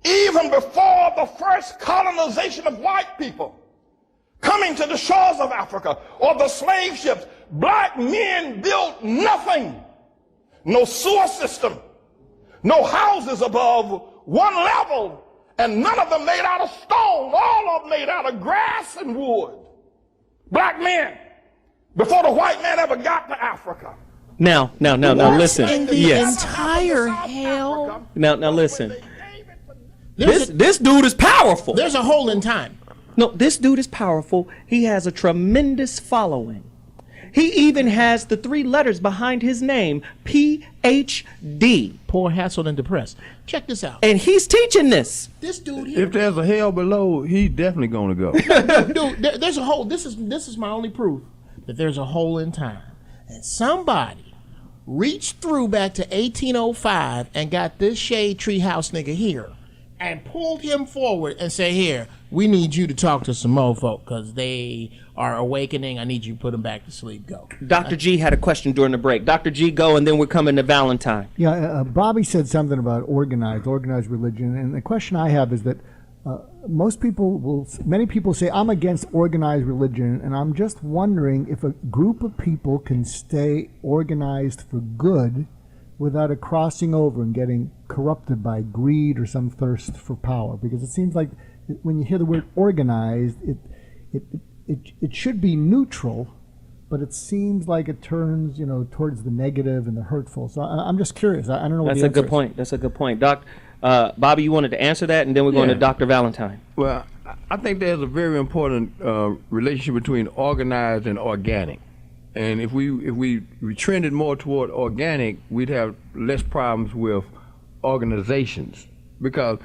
Even before the first colonization of white people coming to the shores of Africa or the slave ships, black men built nothing. No sewer system, no houses above one level, and none of them made out of stone, all of them made out of grass and wood. Black men, before the white man ever got to Africa. Now, listen. In the entire hell. Now, listen. This dude is powerful. There's a hole in time. No, this dude is powerful. He has a tremendous following. He even has the 3 letters behind his name, PhD. Poor, hassled, and depressed. Check this out. And he's teaching this. This dude here. If there's a hell below, he's definitely going to go. Dude, there's a hole. This is my only proof that there's a hole in time. And somebody reached through back to 1805 and got this shade tree house nigga here and pulled him forward and said, here, we need you to talk to some more folk because they are awakening. I need you to put them back to sleep. Go. Dr. G had a question during the break. Dr. G, go, and then we're coming to Valentine. Yeah, Bobby said something about organized religion, and the question I have is that many people say, I'm against organized religion, and I'm just wondering if a group of people can stay organized for good without it crossing over and getting corrupted by greed or some thirst for power. Because it seems like when you hear the word organized, it should be neutral, but it seems like it turns, towards the negative and the hurtful. So I'm just curious. I don't know what the answer is. That's a good point. Bobby, you wanted to answer that, and then we're going to Dr. Valentine. Well, I think there's a very important relationship between organized and organic. And if we trended more toward organic, we'd have less problems with organizations. Because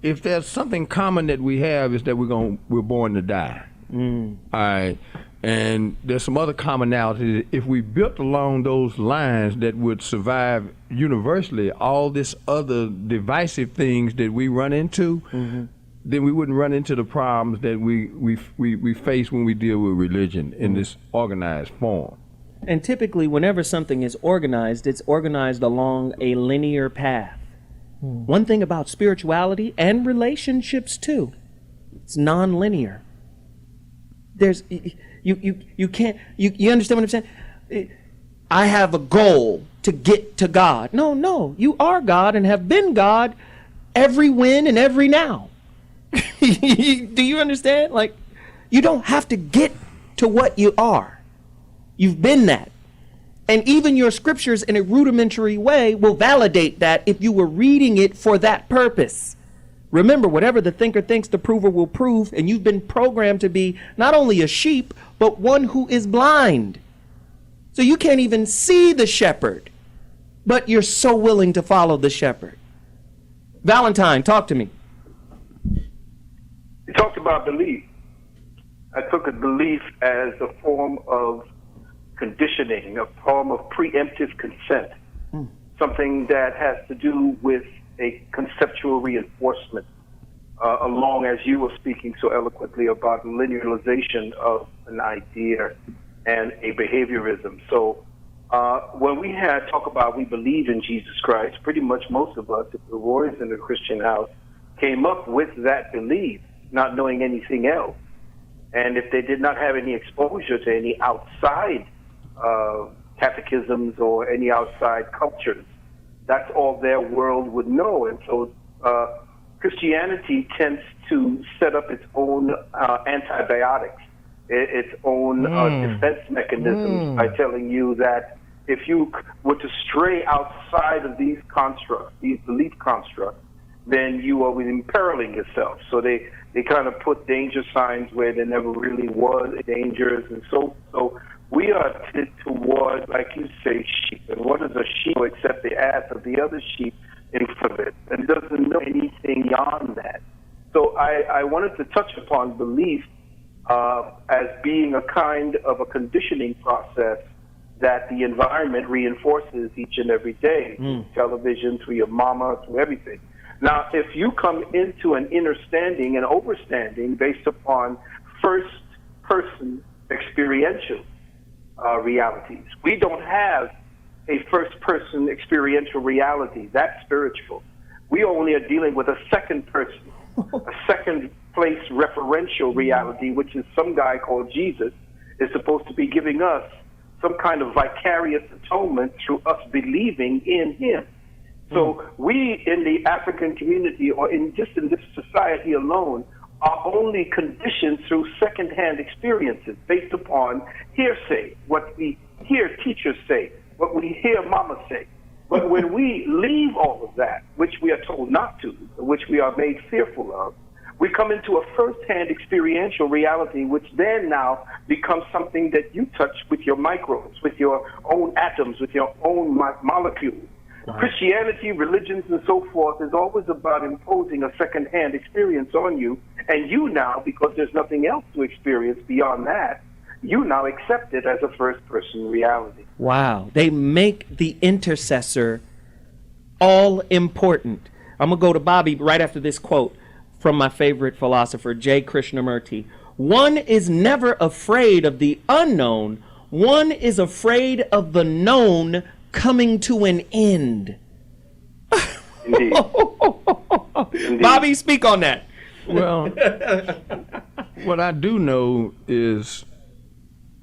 if there's something common that we have is that we're born to die. All right. And there's some other commonalities. If we built along those lines that would survive universally, all this other divisive things that we run into, then we wouldn't run into the problems that we face when we deal with religion in this organized form. And typically, whenever something is organized, it's organized along a linear path. One thing about spirituality and relationships too, it's non-linear. There's you can't you understand what I'm saying? I have a goal to get to God. No, you are God and have been God every when and every now. Do you understand? Like, you don't have to get to what you are. You've been that. And even your scriptures in a rudimentary way will validate that if you were reading it for that purpose. Remember, whatever the thinker thinks, the prover will prove, and you've been programmed to be not only a sheep, but one who is blind. So you can't even see the shepherd, but you're so willing to follow the shepherd. Valentine, talk to me. You talked about belief. I took a belief as a form of conditioning, a form of preemptive consent, something that has to do with a conceptual reinforcement, along as you were speaking so eloquently about linearization of an idea and a behaviorism. So when we talk about we believe in Jesus Christ, pretty much most of us, if we were raised in a Christian house, came up with that belief, not knowing anything else. And if they did not have any exposure to any outside catechisms or any outside cultures, that's all their world would know. And so Christianity tends to set up its own antibiotics, its own defense mechanisms by telling you that if you were to stray outside of these constructs, these belief constructs, then you are imperiling yourself. So they kind of put danger signs where there never really was dangers. And so we are toward, like you say, sheep. And what is a sheep except the ass of the other sheep in front of it, and doesn't know anything beyond that. So I wanted to touch upon belief as being a kind of a conditioning process that the environment reinforces each and every day, through television, through your mama, through everything. Now, if you come into an understanding and overstanding based upon first-person experiential realities, we don't have a first-person experiential reality. That's spiritual. We only are dealing with a second person, a second-place referential reality, which is some guy called Jesus is supposed to be giving us some kind of vicarious atonement through us believing in him. So we in the African community, or in this society alone, are only conditioned through secondhand experiences based upon hearsay, what we hear teachers say, what we hear mama say. But when we leave all of that, which we are told not to, which we are made fearful of, we come into a first-hand experiential reality, which then now becomes something that you touch with your microbes, with your own atoms, with your own molecules. Wow. Christianity, religions, and so forth is always about imposing a second-hand experience on you, and you now, because there's nothing else to experience beyond that, you now accept it as a first-person reality. Wow. They make the intercessor all important. I'm going to go to Bobby right after this quote from my favorite philosopher, J. Krishnamurti. One is never afraid of the unknown. One is afraid of the known coming to an end. Indeed. Indeed. Bobby, speak on that. Well, what I do know is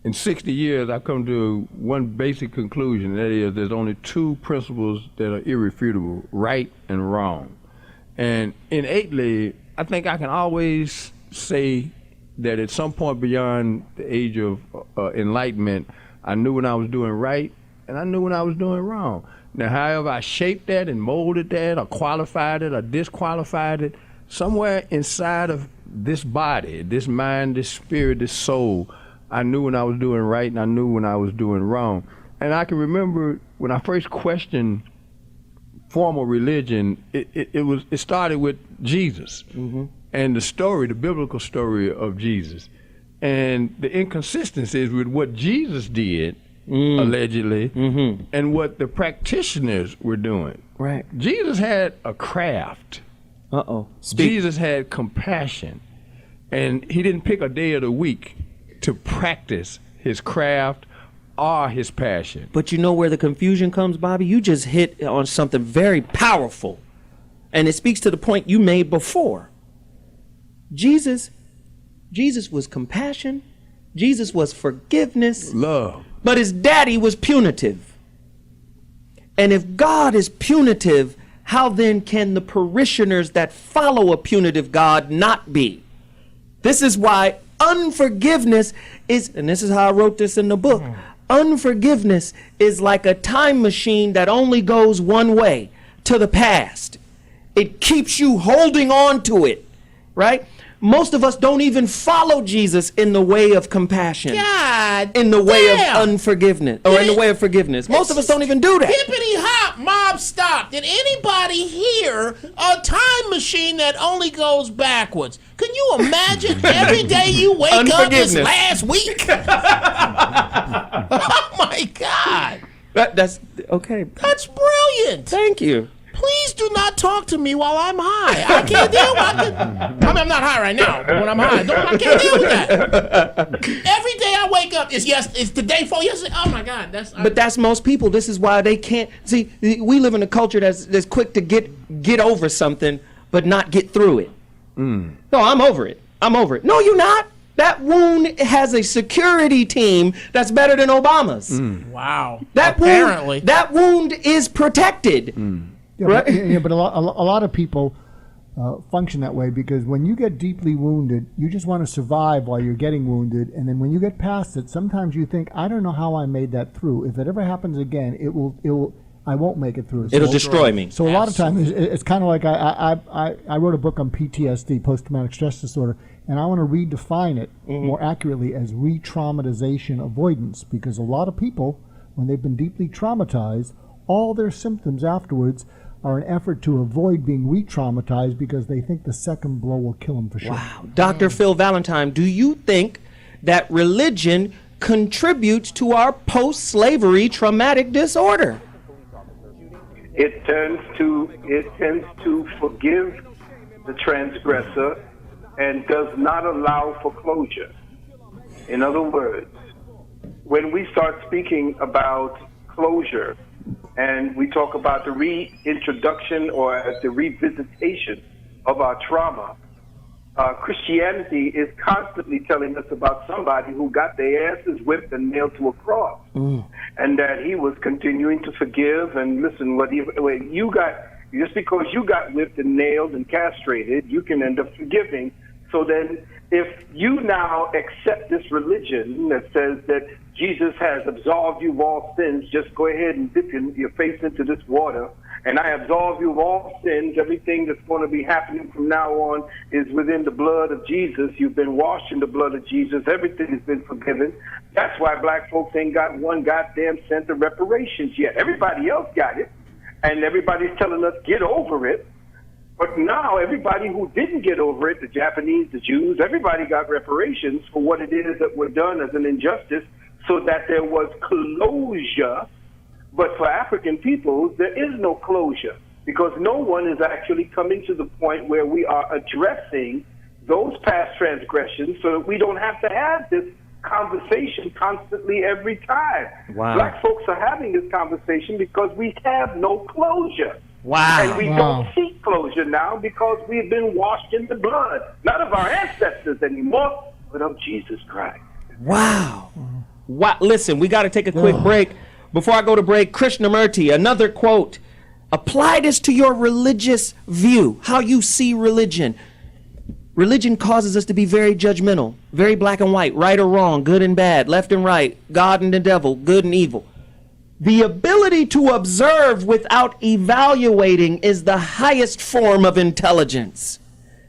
in 60 years, I've come to one basic conclusion. That is, there's only two principles that are irrefutable, right and wrong. And innately, I think I can always say that at some point beyond the age of enlightenment, I knew when I was doing right and I knew when I was doing wrong. Now, however I shaped that and molded that or qualified it or disqualified it, somewhere inside of this body, this mind, this spirit, this soul, I knew when I was doing right and I knew when I was doing wrong. And I can remember when I first questioned formal religion, it started with Jesus and the story, the biblical story of Jesus, and the inconsistencies with what Jesus did, allegedly, and what the practitioners were doing. Right. Jesus had a craft. Jesus had compassion, and he didn't pick a day of the week to practice his craft or his passion. But you know where the confusion comes, Bobby? You just hit on something very powerful. And it speaks to the point you made before. Jesus was compassion. Jesus was forgiveness. Love. But his daddy was punitive. And if God is punitive, how then can the parishioners that follow a punitive God not be? This is why unforgiveness is, and this is how I wrote this in the book, unforgiveness is like a time machine that only goes one way, to the past. It keeps you holding on to it, right? Most of us don't even follow Jesus in the way of compassion, in the way of unforgiveness, or in the way of forgiveness. Most of us don't even do that. Hippity hop, mob stop. Did anybody hear a time machine that only goes backwards? Can you imagine every day you wake up this last week? Oh my God. That's okay. That's brilliant. Thank you. Please do not talk to me while I'm high. I can't deal with it. I mean, I'm not high right now, but when I'm high, I can't deal with that. Every day I wake up, it's the day before yesterday. Oh my God, But that's most people. This is why they can't see. We live in a culture that's quick to get over something, but not get through it. No, I'm over it. I'm over it. No, you're not. That wound has a security team that's better than Obama's. Wow. Apparently, that wound is protected. Yeah, right? But a lot of people function that way because when you get deeply wounded, you just want to survive while you're getting wounded, and then when you get past it, sometimes you think, I don't know how I made that through. If it ever happens again, I won't make it through. It'll destroy me. So a lot of times it's kind of like I wrote a book on PTSD, post-traumatic stress disorder, and I want to redefine it more accurately as re-traumatization avoidance, because a lot of people, when they've been deeply traumatized, all their symptoms afterwards are an effort to avoid being re-traumatized because they think the second blow will kill them for sure. Wow. Dr. Phil Valentine, do you think that religion contributes to our post-slavery traumatic disorder? It tends to forgive the transgressor and does not allow for closure. In other words, when we start speaking about closure, and we talk about the reintroduction or the revisitation of our trauma, Christianity is constantly telling us about somebody who got their asses whipped and nailed to a cross, and that he was continuing to forgive. And listen, just because you got whipped and nailed and castrated, you can end up forgiving. So then, if you now accept this religion that says that Jesus has absolved you of all sins, just go ahead and dip your face into this water, and I absolve you of all sins. Everything that's going to be happening from now on is within the blood of Jesus. You've been washed in the blood of Jesus. Everything has been forgiven. That's why black folks ain't got one goddamn cent of reparations yet. Everybody else got it, and everybody's telling us, get over it. But now everybody who didn't get over it, the Japanese, the Jews, everybody got reparations for what it is that were done as an injustice, so that there was closure. But for African peoples, there is no closure because no one is actually coming to the point where we are addressing those past transgressions so that we don't have to have this conversation constantly every time. Wow. Black folks are having this conversation because we have no closure. Wow. And we don't seek closure now because we've been washed in the blood, not of our ancestors anymore, but of Jesus Christ. Wow. Wow. Listen, we got to take a quick break. Before I go to break, Krishnamurti, another quote. Apply this to your religious view, how you see religion. Religion causes us to be very judgmental, very black and white, right or wrong, good and bad, left and right, God and the devil, good and evil. The ability to observe without evaluating is the highest form of intelligence.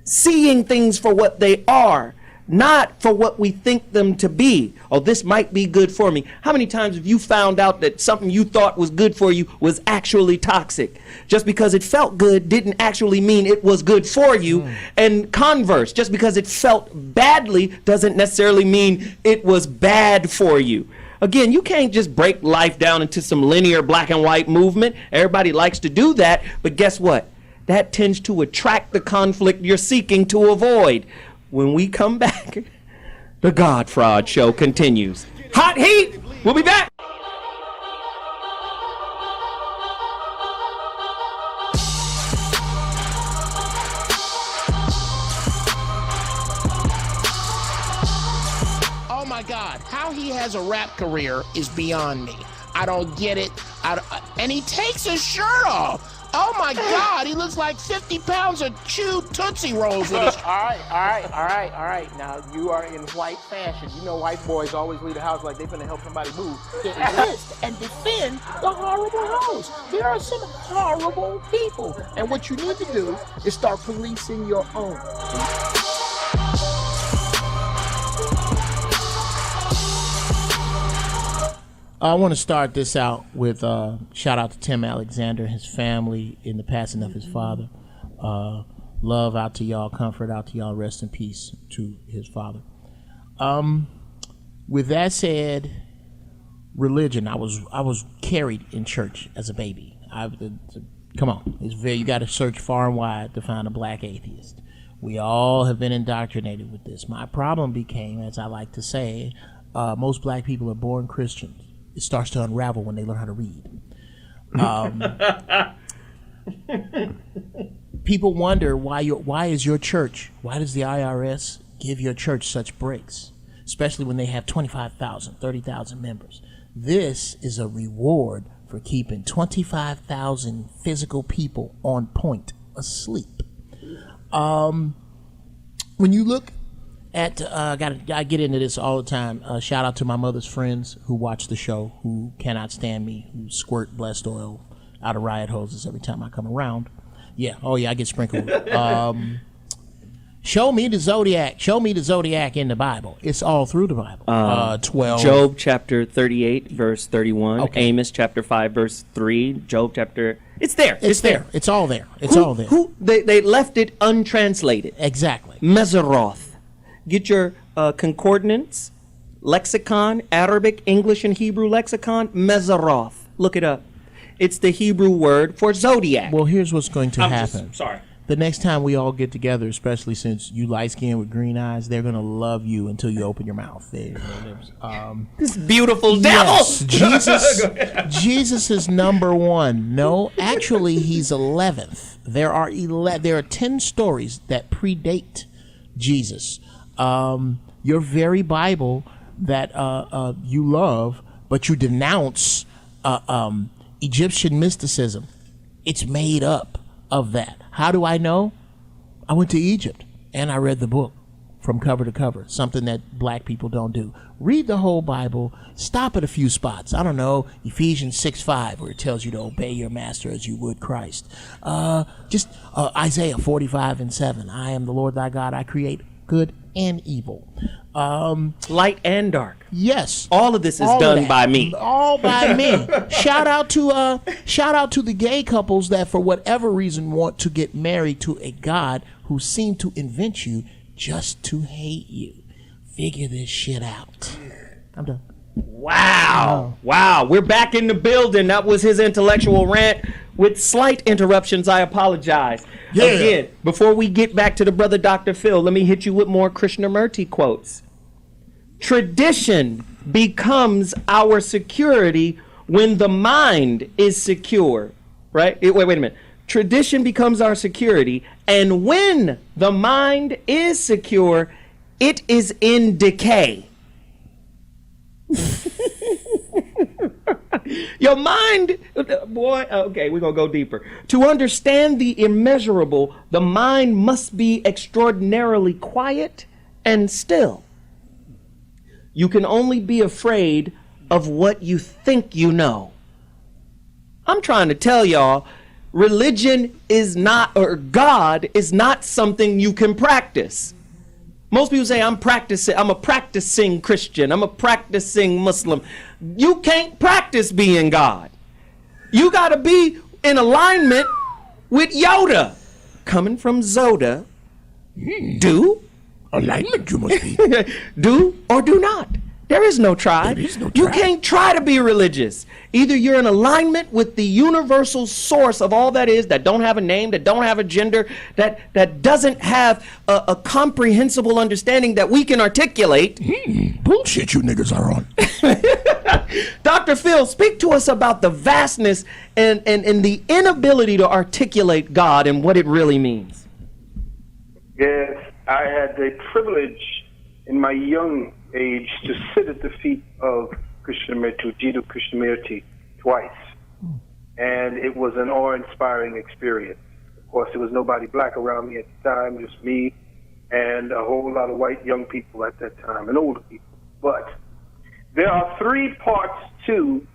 Seeing things for what they are, not for what we think them to be. Oh, this might be good for me. How many times have you found out that something you thought was good for you was actually toxic? Just because it felt good didn't actually mean it was good for you. And converse, just because it felt badly doesn't necessarily mean it was bad for you. Again, you can't just break life down into some linear black and white movement. Everybody likes to do that, but guess what? That tends to attract the conflict you're seeking to avoid. When we come back, the God Fraud Show continues. Hot heat! We'll be back! my God, how he has a rap career is beyond me. I don't get it. And he takes his shirt off. Oh my God, he looks like 50 pounds of chewed Tootsie Rolls with his... All right. Now, you are in white fashion. You know white boys always leave the house like they finna help somebody move. Resist and defend the horrible hoes. There are some horrible people. And what you need to do is start policing your own. I want to start this out with shout out to Tim Alexander, his family in the passing of his father. Love out to y'all, comfort out to y'all, rest in peace to his father. With that said, religion. I was carried in church as a baby. Come on, you got to search far and wide to find a black atheist. We all have been indoctrinated with this. My problem became, as I like to say, most black people are born Christians. It starts to unravel when they learn how to read. People wonder why is your church, why does the IRS give your church such breaks, especially when they have 25,000, 30,000 members. This is a reward for keeping 25,000 physical people on point asleep. When you look at I get into this all the time. Shout out to my mother's friends who watch the show, who cannot stand me, who squirt blessed oil out of riot hoses every time I come around. Yeah, I get sprinkled. Show me the zodiac. Show me the zodiac in the Bible. It's all through the Bible. 12. Job chapter 38 verse 31. Okay. Amos chapter 5 verse 3. Job chapter. It's there. It's there. It's all there. It's all there. They left it untranslated. Exactly. Meseroth. Get your concordance, lexicon, Arabic, English, and Hebrew lexicon, Meseroth. Look it up. It's the Hebrew word for zodiac. Well, here's what's going to happen. Sorry. The next time we all get together, especially since you light-skinned with green eyes, they're going to love you until you open your mouth. This beautiful devil. Yes, Jesus is number one. No, actually, he's 11th. There are 10 stories that predate Jesus. Your very Bible that you love, but you denounce Egyptian mysticism. It's made up of that. How do I know? I went to Egypt and I read the book from cover to cover, something that black people don't do. Read the whole Bible, stop at a few spots. I don't know, Ephesians 6:5, where it tells you to obey your master as you would Christ. Isaiah 45:7, I am the Lord thy God, I create good and evil. Light and dark. Yes. All of this is done by me. All by me. Shout out to the gay couples that for whatever reason want to get married to a God who seemed to invent you just to hate you. Figure this shit out. I'm done. Wow. We're back in the building. That was his intellectual rant. With slight interruptions, I apologize. Yeah. Again, before we get back to the brother Dr. Phil, let me hit you with more Krishnamurti quotes. Tradition becomes our security when the mind is secure, right? Wait a minute. Tradition becomes our security, and when the mind is secure, it is in decay. Your mind, boy, okay, we're going to go deeper. To understand the immeasurable, the mind must be extraordinarily quiet and still. You can only be afraid of what you think you know. I'm trying to tell y'all, religion is not, or God is not something you can practice. Most people say, I'm a practicing Christian, I'm a practicing Muslim. You can't practice being God. You got to be in alignment with Yoda. Coming from Zoda, do. Alignment you must be. Do or do not. There is no try. There is no You try. can't try to be religious. Either you're in alignment with the universal source of all that is, that don't have a name, that don't have a gender, that doesn't have a comprehensible understanding that we can articulate. Bullshit you niggas are on. Dr. Phil, speak to us about the vastness and the inability to articulate God and what it really means. Yes, I had the privilege in my young age to sit at the feet of Krishnamurti, Jiddu Krishnamurti, twice. And it was an awe-inspiring experience. Of course, there was nobody black around me at the time, just me and a whole lot of white young people at that time, and older people. But there are three parts to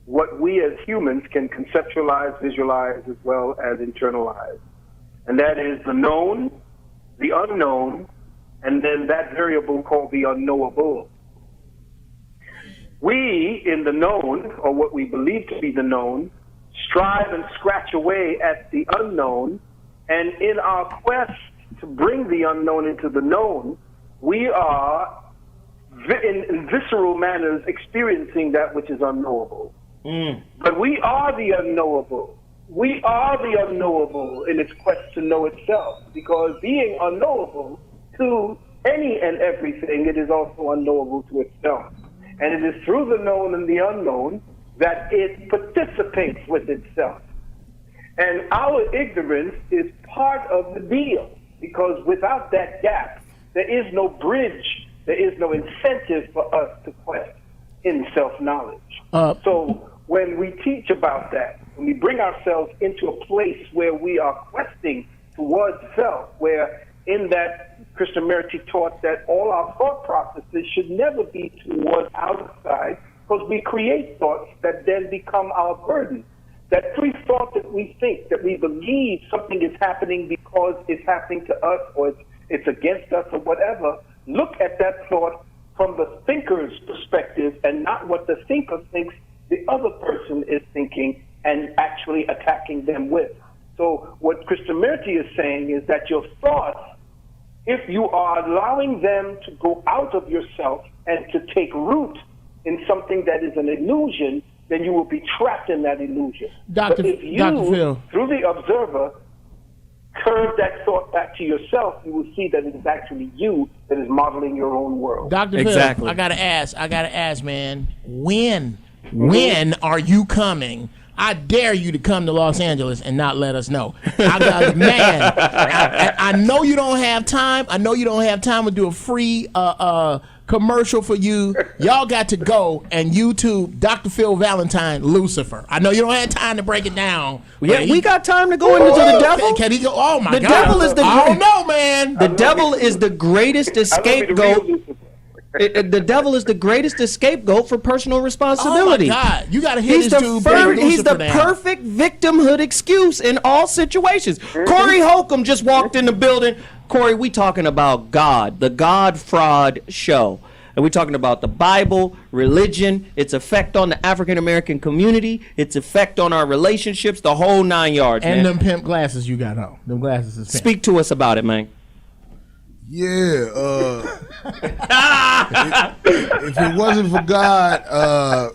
what we as humans can conceptualize, visualize, as well as internalize. And that is the known, the unknown, and then that variable called the unknowable. We, in the known, or what we believe to be the known, strive and scratch away at the unknown, and in our quest to bring the unknown into the known, we are, in visceral manners, experiencing that which is unknowable. But we are the unknowable. We are the unknowable in its quest to know itself, because being unknowable to any and everything, it is also unknowable to itself. And it is through the known and the unknown that it participates with itself. And our ignorance is part of the deal, because without that gap, there is no bridge, there is no incentive for us to quest in self-knowledge. So when we teach about that, when we bring ourselves into a place where we are questing towards self, where in that Krishnamurti taught that all our thought processes should never be towards outside, because we create thoughts that then become our burden. That every thought that we think, that we believe something is happening because it's happening to us, or it's against us, or whatever, look at that thought from the thinker's perspective and not what the thinker thinks the other person is thinking and actually attacking them with. So what Krishnamurti is saying is that your thoughts, if you are allowing them to go out of yourself and to take root in something that is an illusion, then you will be trapped in that illusion. But if you, through the observer, curve that thought back to yourself, you will see that it is actually you that is modeling your own world. Dr. Phil, I gotta ask, man, when are you coming? I dare you to come to Los Angeles and not let us know. I know you don't have time. I know you don't have time to do a free commercial for you. Y'all got to go and YouTube Dr. Phil Valentine, Lucifer. I know you don't have time to break it down. Yeah, we got time to go into the devil. Can he go? Oh my God! The devil is the. I don't know, man. The devil is the greatest scapegoat. The devil is the greatest scapegoat for personal responsibility. Oh my God! You got to hit his dude. He's the perfect victimhood excuse in all situations. Corey Holcomb just walked in the building. Corey, we talking about God, the God Fraud Show. And we're talking about the Bible, religion, its effect on the African American community, its effect on our relationships, the whole 9 yards, and man. them pimp glasses you got on. Them glasses is pimp. Speak to us about it, man. Yeah, if it wasn't for God,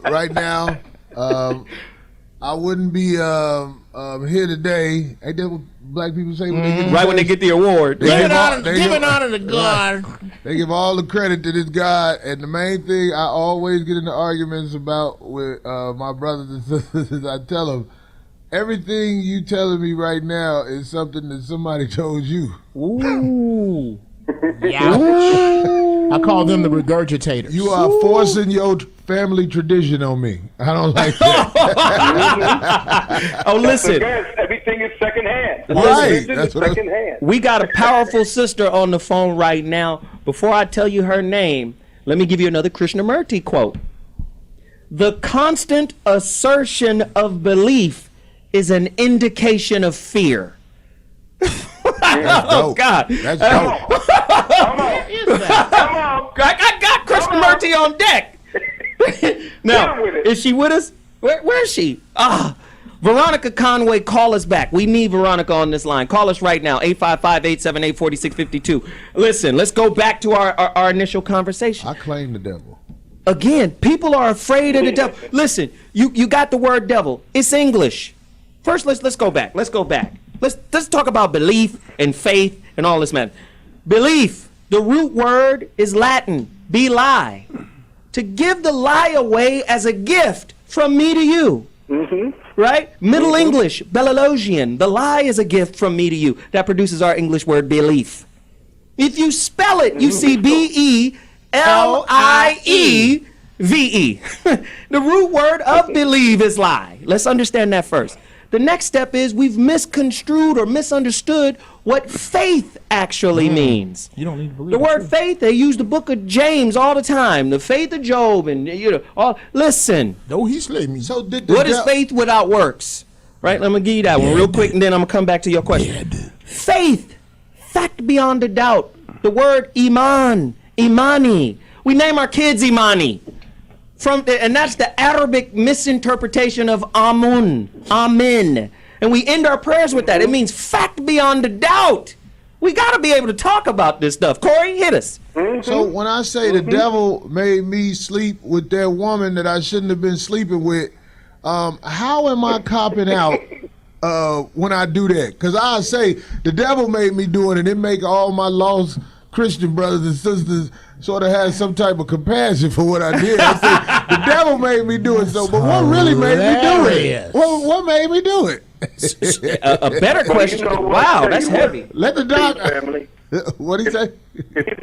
right now, I wouldn't be here today. Ain't that what black people say when they get when they get the award? Giving honor to God. They give all the credit to this God, and the main thing I always get into arguments about with my brothers and sisters, I tell them, everything you telling me right now is something that somebody told you. Ooh. Yeah. I call them the regurgitators. You are forcing your family tradition on me. I don't like that. Oh, listen. Everything is secondhand. Right. That's secondhand. We got a powerful sister on the phone right now. Before I tell you her name, let me give you another Krishnamurti quote. The constant assertion of belief is an indication of fear. Oh, God. That's dope. Come on. I got Krishnamurti on deck. Now, is she with us? Where is she? Veronica Conway, call us back. We need Veronica on this line. Call us right now, 855-878-4652. Listen, let's go back to our initial conversation. I claim the devil. Again, people are afraid of the devil. Listen, you got the word devil. It's English. First, let's go back. Let's talk about belief and faith and all this, man. Belief, the root word is Latin, be lie. To give the lie away as a gift from me to you. Right? Middle English, Bellalogian, the lie is a gift from me to you. That produces our English word belief. If you spell it, you see L-I-E-V-E. The root word of believe is lie. Let's understand that first. The next step is we've misconstrued or misunderstood what faith actually means. You don't need to believe the word faith, they use the book of James all the time. The faith of Job and listen. No, he slayed me. So what is faith without works? Right? Let me give you that one real quick and then I'm going to come back to your question. Faith, fact beyond a doubt. The word iman, imani. We name our kids imani. And that's the Arabic misinterpretation of amun, amen. And we end our prayers with that. It means fact beyond a doubt. We got to be able to talk about this stuff. Corey, hit us. So when I say the devil made me sleep with that woman that I shouldn't have been sleeping with, how am I copping out when I do that? Because I say the devil made me do it, and it make all my lost Christian brothers and sisters sort of have some type of compassion for what I did. I say, the devil made me do it, so, but what really made me do it? What made me do it? A better question. Wow, that's heavy. Let the doctor. Family. What'd he say? If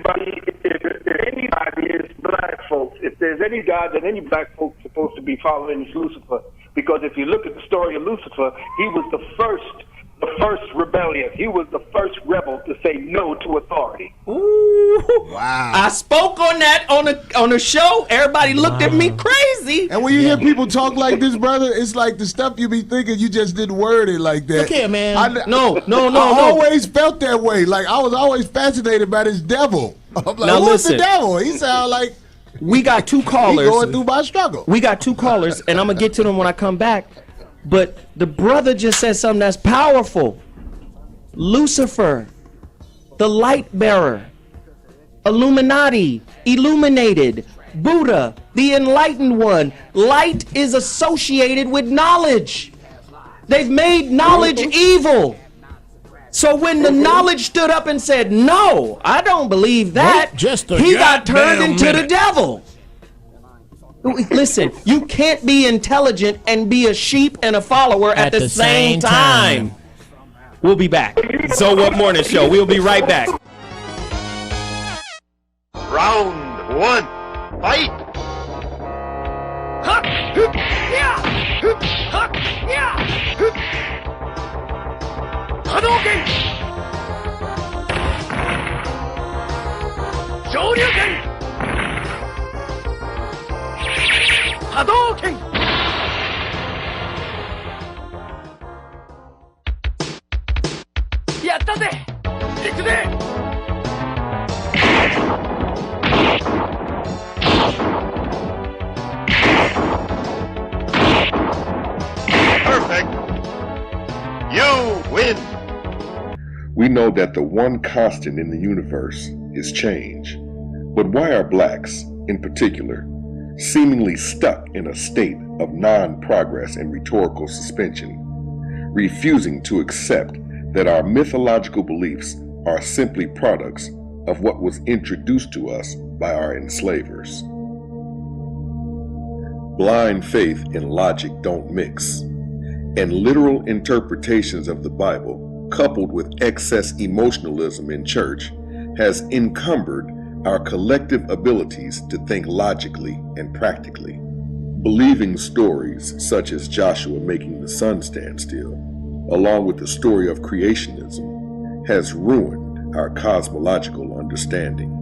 anybody is black folks, if there's any God that any black folks supposed to be following is Lucifer. Because if you look at the story of Lucifer, he was the first rebellion. He was the first rebel to say no to authority. Ooh. Wow. I spoke on that on a show. Everybody looked at me crazy. And when you hear people talk like this, brother, it's like the stuff you be thinking you just didn't word it like that. Look here, man. I always felt that way. Like I was always fascinated by this devil. I'm like, now who's listen, the devil? He sound like we got two callers. He going through my struggle. We got two callers, and I'm gonna get to them when I come back. But the brother just said something that's powerful. Lucifer, the light bearer, Illuminati, illuminated, Buddha, the enlightened one. Light is associated with knowledge. They've made knowledge evil. So when the knowledge stood up and said, no, I don't believe that, he got turned into the devil. Listen, you can't be intelligent and be a sheep and a follower at the same time. We'll be back. So What Morning Show. We'll be right back. Round one, fight! Hadouken! Shoryuken! Hadouken! Yatta de! Iku de! Perfect! You win! We know that the one constant in the universe is change. But why are blacks, in particular, seemingly stuck in a state of non-progress and rhetorical suspension, refusing to accept that our mythological beliefs are simply products of what was introduced to us by our enslavers? Blind faith and logic don't mix, and literal interpretations of the Bible, coupled with excess emotionalism in church, has encumbered our collective abilities to think logically and practically. Believing stories such as Joshua making the sun stand still, along with the story of creationism, has ruined our cosmological understanding.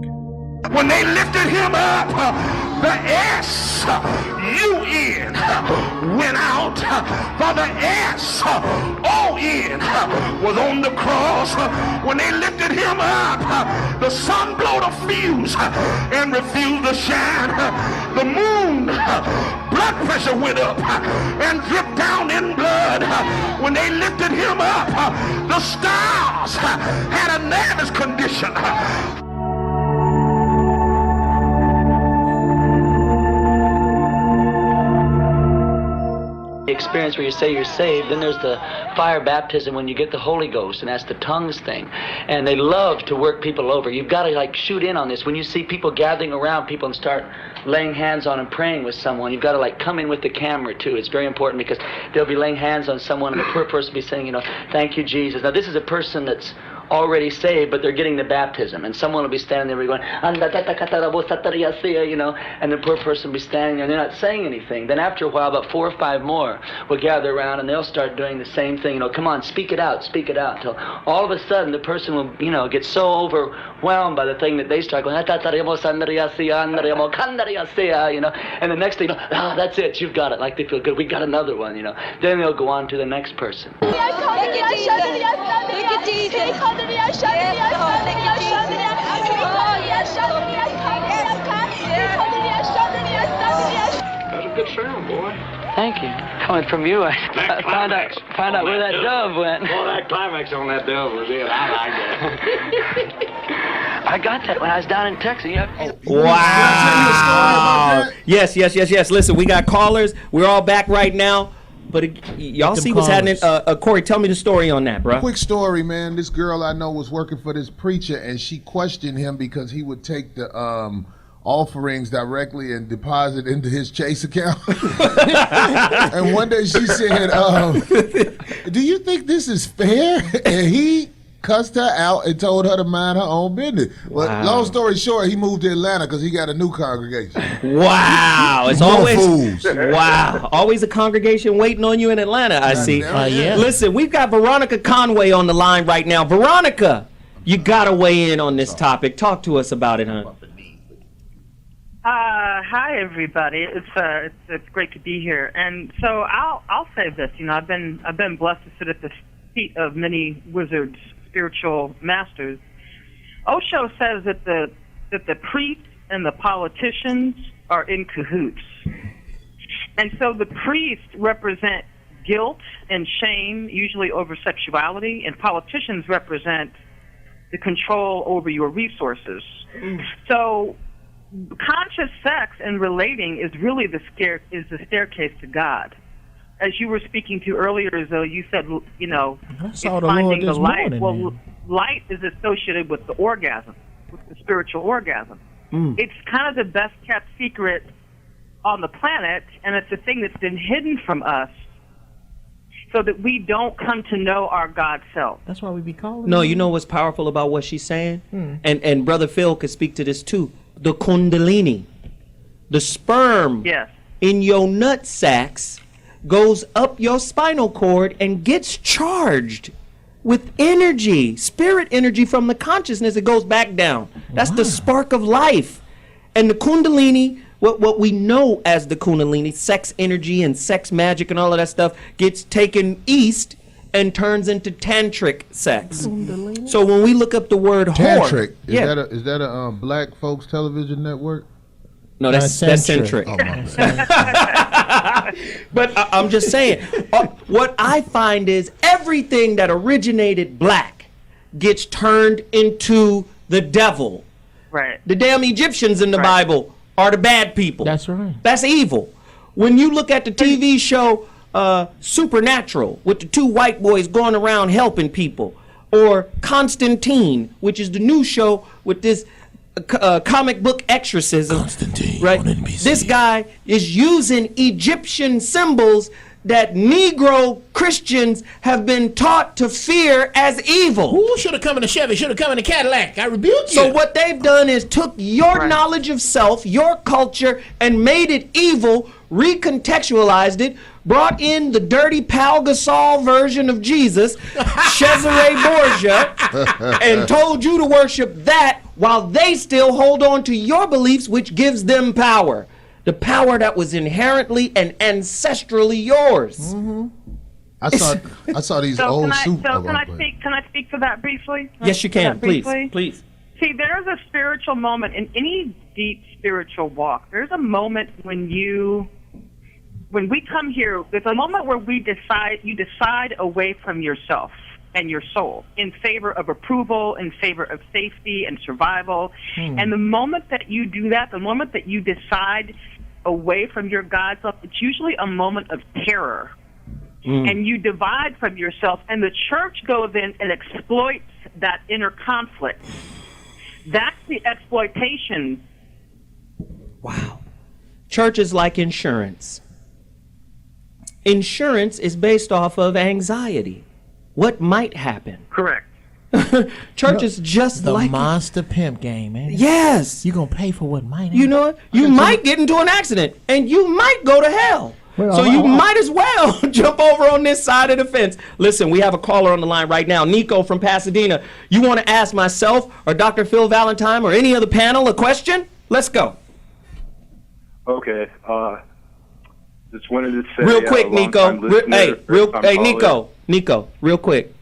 When they lifted him up, the S-U-N went out, for the S-O-N was on the cross. When they lifted him up, the sun blew the fuse and refused to shine. The moon, blood pressure went up and dripped down in blood. When they lifted him up, the stars had a nervous condition. Experience where you say you're saved, then there's the fire baptism when you get the Holy Ghost, and that's the tongues thing, and they love to work people over. You've got to like shoot in on this. When you see people gathering around people and start laying hands on and praying with someone, you've got to like come in with the camera too. It's very important because they'll be laying hands on someone and the poor person will be saying, you know, thank you Jesus. Now this is a person that's already saved, but they're getting the baptism. And someone will be standing there going, you know, and the poor person will be standing there and they're not saying anything. Then after a while, about 4 or 5 more will gather around and they'll start doing the same thing. You know, come on, speak it out, until all of a sudden the person will, you know, get so overwhelmed by the thing that they start going, you know, and the next thing, oh, that's it, you've got it, like they feel good, we got another one, you know. Then they'll go on to the next person. That's a good sound, boy. Thank you. Coming from you, I found out where that dove went. Well, that climax on that dove was it. I like that. I got that when I was down in Texas. Wow. Yes. Listen, we got callers. We're all back right now. But y'all see what's happening. Corey, tell me the story on that, bro. Quick story, man. This girl I know was working for this preacher, and she questioned him because he would take the offerings directly and deposit into his Chase account. And one day she said, do you think this is fair? And he cussed her out and told her to mind her own business. Well, long story short, he moved to Atlanta because he got a new congregation. Wow. It's always always a congregation waiting on you in Atlanta, I see. Yeah. Listen, we've got Veronica Conway on the line right now. Veronica, you got to weigh in on this topic. Talk to us about it, huh? Hi everybody. It's great to be here. And so I'll say this. You know, I've been blessed to sit at the feet of many wizards, spiritual masters. Osho says that the priests and the politicians are in cahoots. And so the priests represent guilt and shame, usually over sexuality, and politicians represent the control over your resources. So conscious sex and relating is really the staircase to God. As you were speaking to earlier, though, you said, you know, it's finding the light. Well, light is associated with the orgasm, with the spiritual orgasm. It's kind of the best kept secret on the planet, and it's a thing that's been hidden from us so that we don't come to know our God self. That's why we be calling. No, you know what's powerful about what she's saying? And Brother Phil could speak to this too. The kundalini, the sperm in your nut sacks goes up your spinal cord and gets charged with energy, spirit energy from the consciousness. It goes back down. That's the spark of life. And the kundalini, what we know as the kundalini, sex energy and sex magic and all of that stuff, gets taken east and turns into tantric sex. So when we look up the word Tantric, whore, is that a black folks television network? No, that's centric. Oh, my bad. But I'm just saying, what I find is everything that originated black gets turned into the devil. Right. The damn Egyptians in the Bible are the bad people. That's right. That's evil. When you look at the TV show Supernatural, with the 2 white boys going around helping people, or Constantine, which is the new show with this comic book exorcism. Constantine, right? On NBC. This guy is using Egyptian symbols that Negro Christians have been taught to fear as evil. Who should have come in a Chevy? Should have come in a Cadillac. I rebuke you. So what they've done is took your knowledge of self, your culture, and made it evil, recontextualized it, brought in the dirty Pal Gasol version of Jesus, Cesare Borgia, and told you to worship that while they still hold on to your beliefs, which gives them power. The power that was inherently and ancestrally yours. I saw these old soup. Can I speak to that briefly? Yes, you can. Please. See, there's a spiritual moment in any deep spiritual walk. There's a moment when we come here, there's a moment where you decide away from yourself and your soul in favor of approval, in favor of safety and survival. And the moment that you do that, the moment that you decide away from your God self, it's usually a moment of terror. And you divide from yourself, and the church goes in and exploits that inner conflict. That's the exploitation. Wow. Church is like insurance. Insurance is based off of anxiety. What might happen? Correct. Church is just the like monster pimp game, man. Yes. You're going to pay for what might You know what? You might get into an accident, and you might go to hell. Well, So you might as well jump over on this side of the fence. Listen, we have a caller on the line right now. Nico from Pasadena. You want to ask myself or Dr. Phil Valentine or any other panel a question? Let's go. Okay. Just wanted to say, Real quick, Nico. Nico, real quick.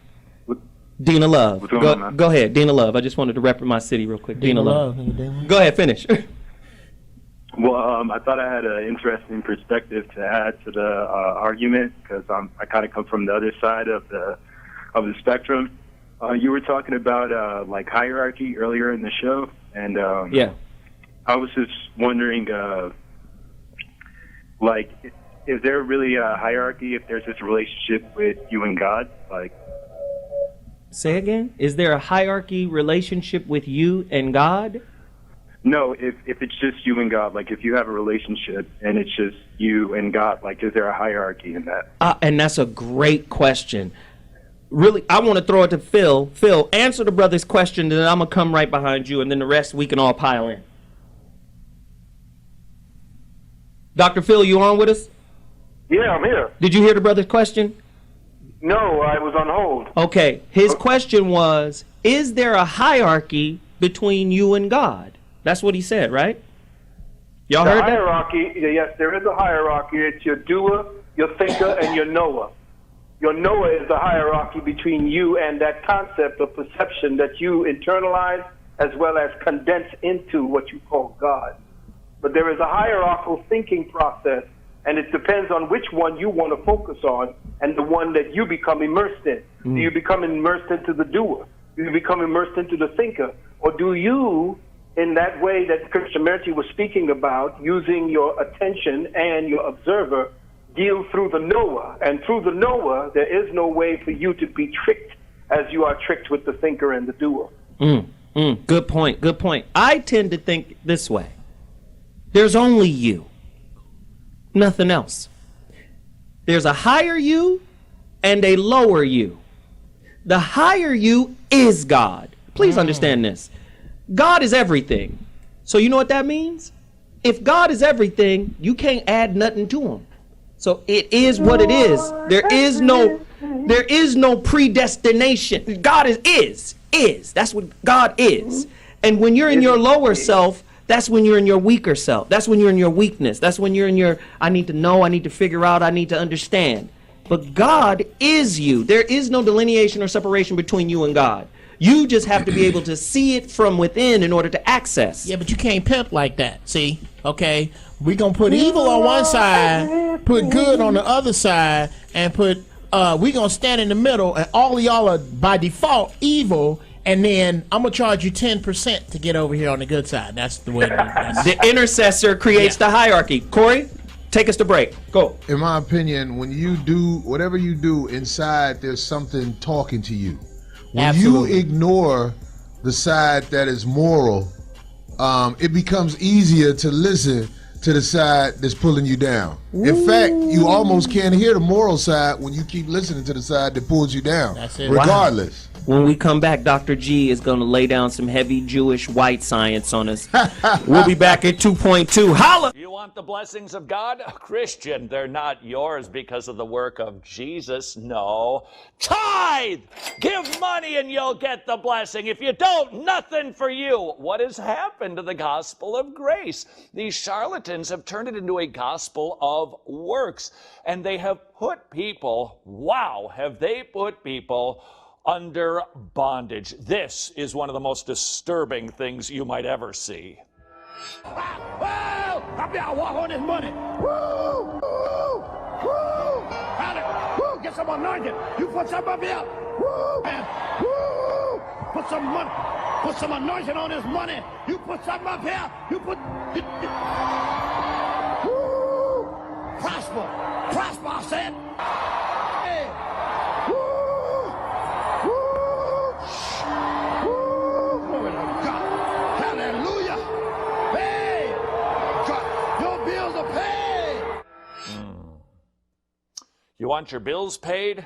Dina Love. What's going on, man? Go ahead, Dina Love. I just wanted to rep my city real quick. Dina Love. Go ahead, finish. Well, I thought I had an interesting perspective to add to the argument because I kind of come from the other side of the spectrum. You were talking about like hierarchy earlier in the show, and yeah, I was just wondering, like, is there really a hierarchy if there's this relationship with you and God? Like, say again. Is there a hierarchy relationship with you and God? No, if it's just you and God, like if you have a relationship and it's just you and God, like is there a hierarchy in that? And that's a great question. Really, I want to throw it to Phil. Phil, answer the brother's question, then I'm going to come right behind you, and then the rest we can all pile in. Dr. Phil, you on with us? Yeah, I'm here. Did you hear the brother's question? No, I was on hold. Okay, his question was, is there a hierarchy between you and God? That's what he said, right? Y'all heard that? Hierarchy, yes, there is a hierarchy. It's your doer, your thinker, and your knower. Your knower is the hierarchy between you and that concept of perception that you internalize as well as condense into what you call God. But there is a hierarchical thinking process, and it depends on which one you want to focus on and the one that you become immersed in. Do you become immersed into the doer? Do you become immersed into the thinker? Or do you, in that way that Krishnamurti was speaking about, using your attention and your observer, deal through the knower? And through the knower, there is no way for you to be tricked as you are tricked with the thinker and the doer. Good point, good point. I tend to think this way. There's only you. Nothing else. There's a higher you and a lower you. The higher you is God. Please understand this. God is everything. So you know what that means? If God is everything, you can't add nothing to him. So it is what it is. There is no predestination. God is. That's what God is. And when you're in your lower self, that's when you're in your weaker self. That's when you're in your weakness. That's when you're in your, I need to know, I need to figure out, I need to understand. But God is you. There is no delineation or separation between you and God. You just have to be able to see it from within in order to access. Yeah, but you can't pimp like that, see? Okay? We're going to put evil on one side, put good on the other side, and put, we're going to stand in the middle, and all of y'all are, by default, evil, and then I'm going to charge you 10% to get over here on the good side. That's the way. The intercessor creates the hierarchy. Corey, take us to break. Go. In my opinion, when you do whatever you do inside, there's something talking to you. When you ignore the side that is moral, it becomes easier to listen to the side that's pulling you down. In fact, you almost can't hear the moral side when you keep listening to the side that pulls you down. That's it. Regardless. Wow. When we come back, Dr. G is going to lay down some heavy Jewish white science on us. We'll be back at 2.2. Holla! You want the blessings of God? Christian, they're not yours because of the work of Jesus. No. Tithe! Give money and you'll get the blessing. If you don't, nothing for you. What has happened to the gospel of grace? These charlatans have turned it into a gospel of works. And they have put people, wow, have they put people under bondage. This is one of the most disturbing things you might ever see. Well, up there, walk on this money. Woo! Woo! Woo! Hallelujah! Woo! Get some anointing. You put some up here. Woo! Man. Woo! Put some money. Put some anointing on this money. You put something up here. You put. Woo! Prosper. Prosper, I said. Hey. Glory to God. Hallelujah. Hey, God, your bills are paid. You want your bills paid?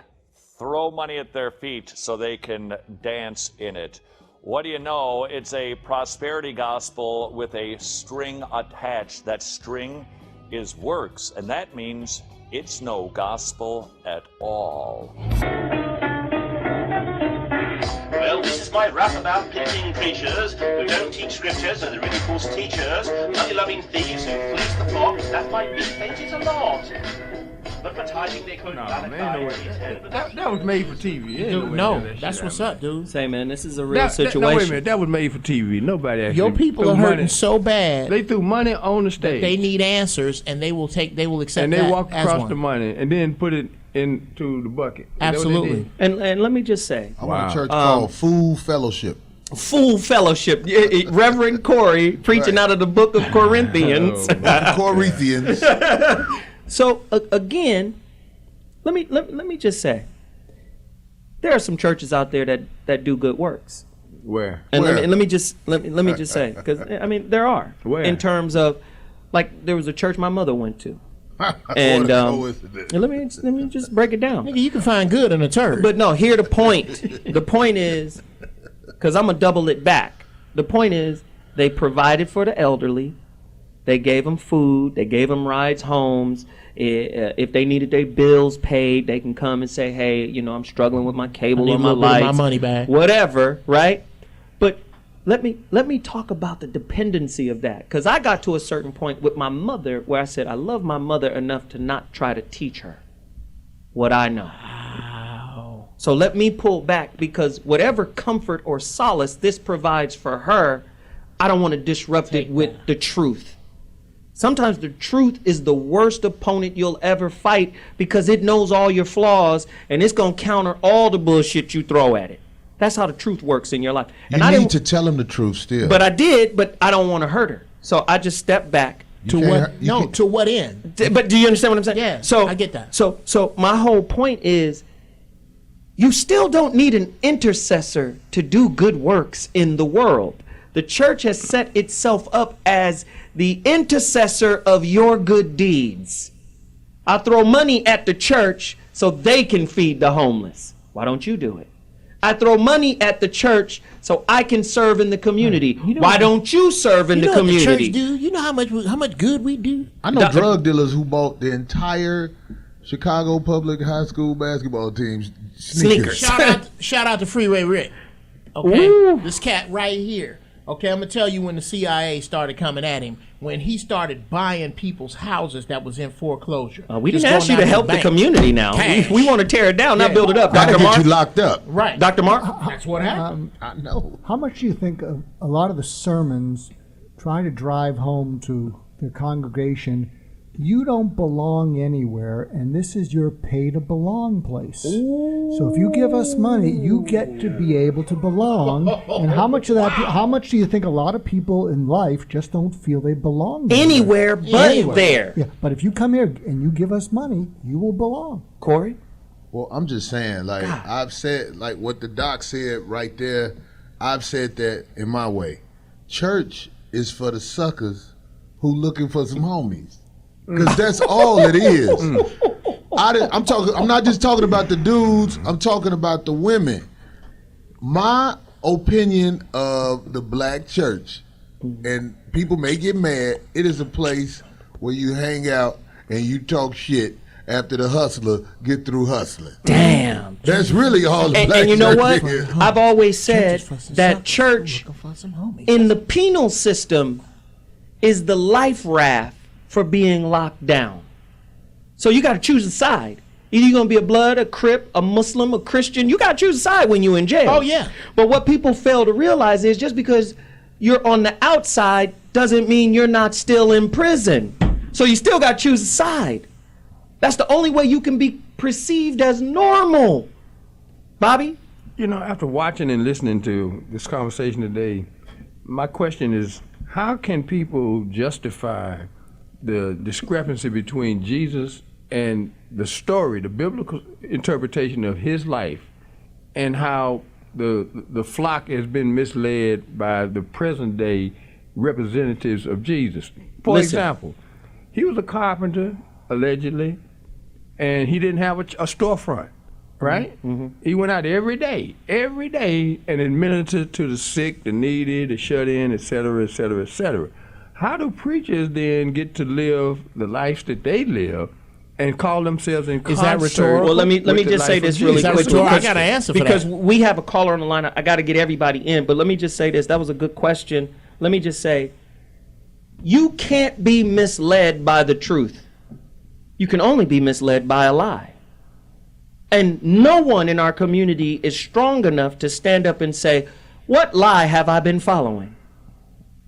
throw money at their feet so they can dance in it. What do you know? It's a prosperity gospel with a string attached. That string is works, and that means it's no gospel at all. Well, this is my rap about pimping preachers who don't teach scriptures and are really false teachers, money-loving thieves who fleece the flock. That might be painted a lot. But for tithing, they quote Valentine. That was made for TV. Dude, no, that's what's up, dude. Say, man, this is a real situation. No, wait a minute. That was made for TV. Nobody actually. Your people threw are hurting money. so bad. They threw money on the stage. They need answers, and they will accept and they that walked as across one. the money and then put it into the bucket. Is that what they Absolutely. did? And let me just say, I want a church called Fool Fellowship. Full fellowship. Reverend Corey preaching out of the book of Corinthians. Corinthians. So again, let me just say, there are some churches out there that do good works. Where? And let me just say, because I mean there are. Where? In terms of, like, there was a church my mother went to. And let me just break it down. Nigga, you can find good in a church. But no, here the point. The point is, because I'm gonna double it back. The point is, they provided for the elderly. They gave them food. They gave them rides homes. If they needed their bills paid, they can come and say, "Hey, you know, I'm struggling with my cable or my lights, my money back, whatever." Right? But let me talk about the dependency of that, because I got to a certain point with my mother where I said I love my mother enough to not try to teach her what I know. Wow. So let me pull back, because whatever comfort or solace this provides for her, I don't want to disrupt it with the truth. Sometimes the truth is the worst opponent you'll ever fight, because it knows all your flaws and it's going to counter all the bullshit you throw at it. That's how the truth works in your life. And You need to tell him the truth still. But I did, but I don't want to hurt her. So I just stepped back. To what end? But do you understand what I'm saying? Yeah, so I get that. So my whole point is, you still don't need an intercessor to do good works in the world. The church has set itself up as the intercessor of your good deeds. I throw money at the church so they can feed the homeless. Why don't you do it? I throw money at the church so I can serve in the community. Why don't you serve in the community? What the church do? You know how much good we do? I know drug dealers who bought the entire Chicago public high school basketball team's sneakers. Shout out to Freeway Rick. Okay, Ooh. This cat right here. Okay, I'm gonna tell you when the CIA started coming at him. When he started buying people's houses that was in foreclosure. We didn't ask you to help the community now. We want to tear it down, not build it up. Gotta Dr. get Mark? you locked up. Right. Dr. Mark? That's what happened. I know. How much do you think of a lot of the sermons try to drive home to the congregation, you don't belong anywhere, and this is your pay to belong place. So if you give us money, you get to be able to belong. And how much of that? How much do you think a lot of people in life just don't feel they belong Anywhere but there. Yeah, but if you come here and you give us money, you will belong. Corey? Well, I'm just saying, like I've said, like what the doc said right there, I've said that in my way. Church is for the suckers who looking for some homies. Because that's all it is. I'm not just talking about the dudes, I'm talking about the women. My opinion of the black church, and people may get mad, it is a place where you hang out and you talk shit after the hustler get through hustling. Damn. That's really all the black And you know church what? is. I've always said that church in the penal system is the life raft for being locked down. So you got to choose a side. Either you're going to be a blood, a Crip, a Muslim, a Christian. You got to choose a side when you're in jail. Oh, yeah. But what people fail to realize is just because you're on the outside doesn't mean you're not still in prison. So you still got to choose a side. That's the only way you can be perceived as normal. Bobby? You know, after watching and listening to this conversation today, my question is, how can people justify the discrepancy between Jesus and the story, the biblical interpretation of his life, and how the flock has been misled by the present day representatives of Jesus? For example, he was a carpenter, allegedly, and he didn't have a storefront. right? He went out every day, and administered to the sick, the needy, the shut in, etc., etc., etc. How do preachers then get to live the lives that they live and call themselves in concert? Is that rhetorical? Well, let me just say this really quickly. I got to answer for because that. we have a caller on the line. I got to get everybody in, but let me just say this. That was a good question. Let me just say, you can't be misled by the truth. You can only be misled by a lie. And no one in our community is strong enough to stand up and say, what lie have I been following?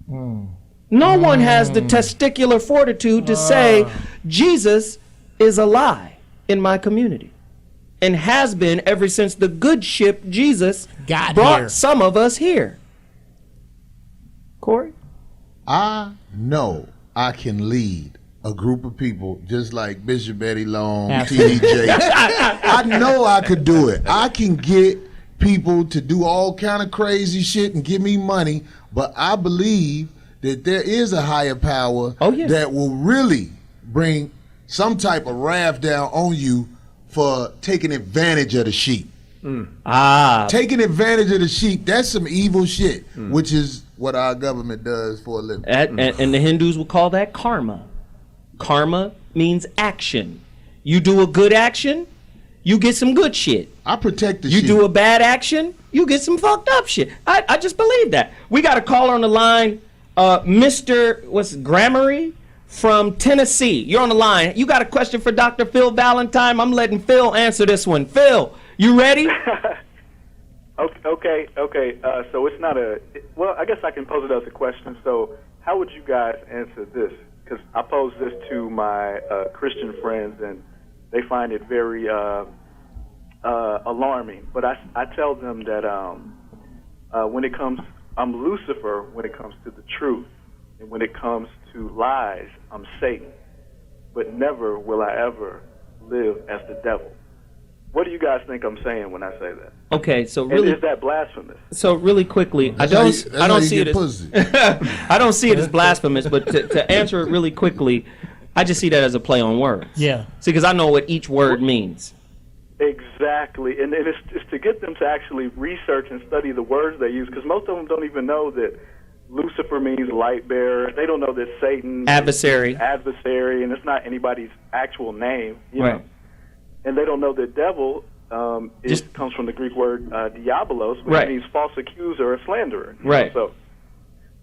No one has the testicular fortitude to say, Jesus is a lie in my community. And has been ever since the good ship Jesus brought here. some of us here. Corey? I know I can lead a group of people just like Bishop Eddie Long, T.D. Jakes. I know I could do it. I can get people to do all kind of crazy shit and give me money, but I believe that there is a higher power that will really bring some type of wrath down on you for taking advantage of the sheep. Taking advantage of the sheep, that's some evil shit, which is what our government does for a living. And the Hindus will call that karma. Karma means action. You do a good action, you get some good shit. I protect the You sheep. do a bad action, you get some fucked up shit. I just believe that. We got a caller on the line, Mr. Grammary from Tennessee. You're on the line. You got a question for Dr. Phil Valentine? I'm letting Phil answer this one. Phil, you ready? Okay. So it's not well, I guess I can pose it as a question. So how would you guys answer this? Because I pose this to my Christian friends, and they find it very alarming. But I tell them that when it comes, I'm Lucifer when it comes to the truth. And when it comes to lies, I'm Satan. But never will I ever live as the devil. What do you guys think I'm saying when I say that? Okay, so really, and is that blasphemous? So really quickly, I don't see it as I don't see it as blasphemous, but to answer it really quickly, I just see that as a play on words. Yeah. See, because I know what each word means. Exactly, and it's to get them to actually research and study the words they use, because most of them don't even know that Lucifer means light bearer. They don't know that Satan adversary, and it's not anybody's actual name. You right. know? And they don't know that devil comes from the Greek word diabolos, which right. means false accuser or slanderer. Right. So,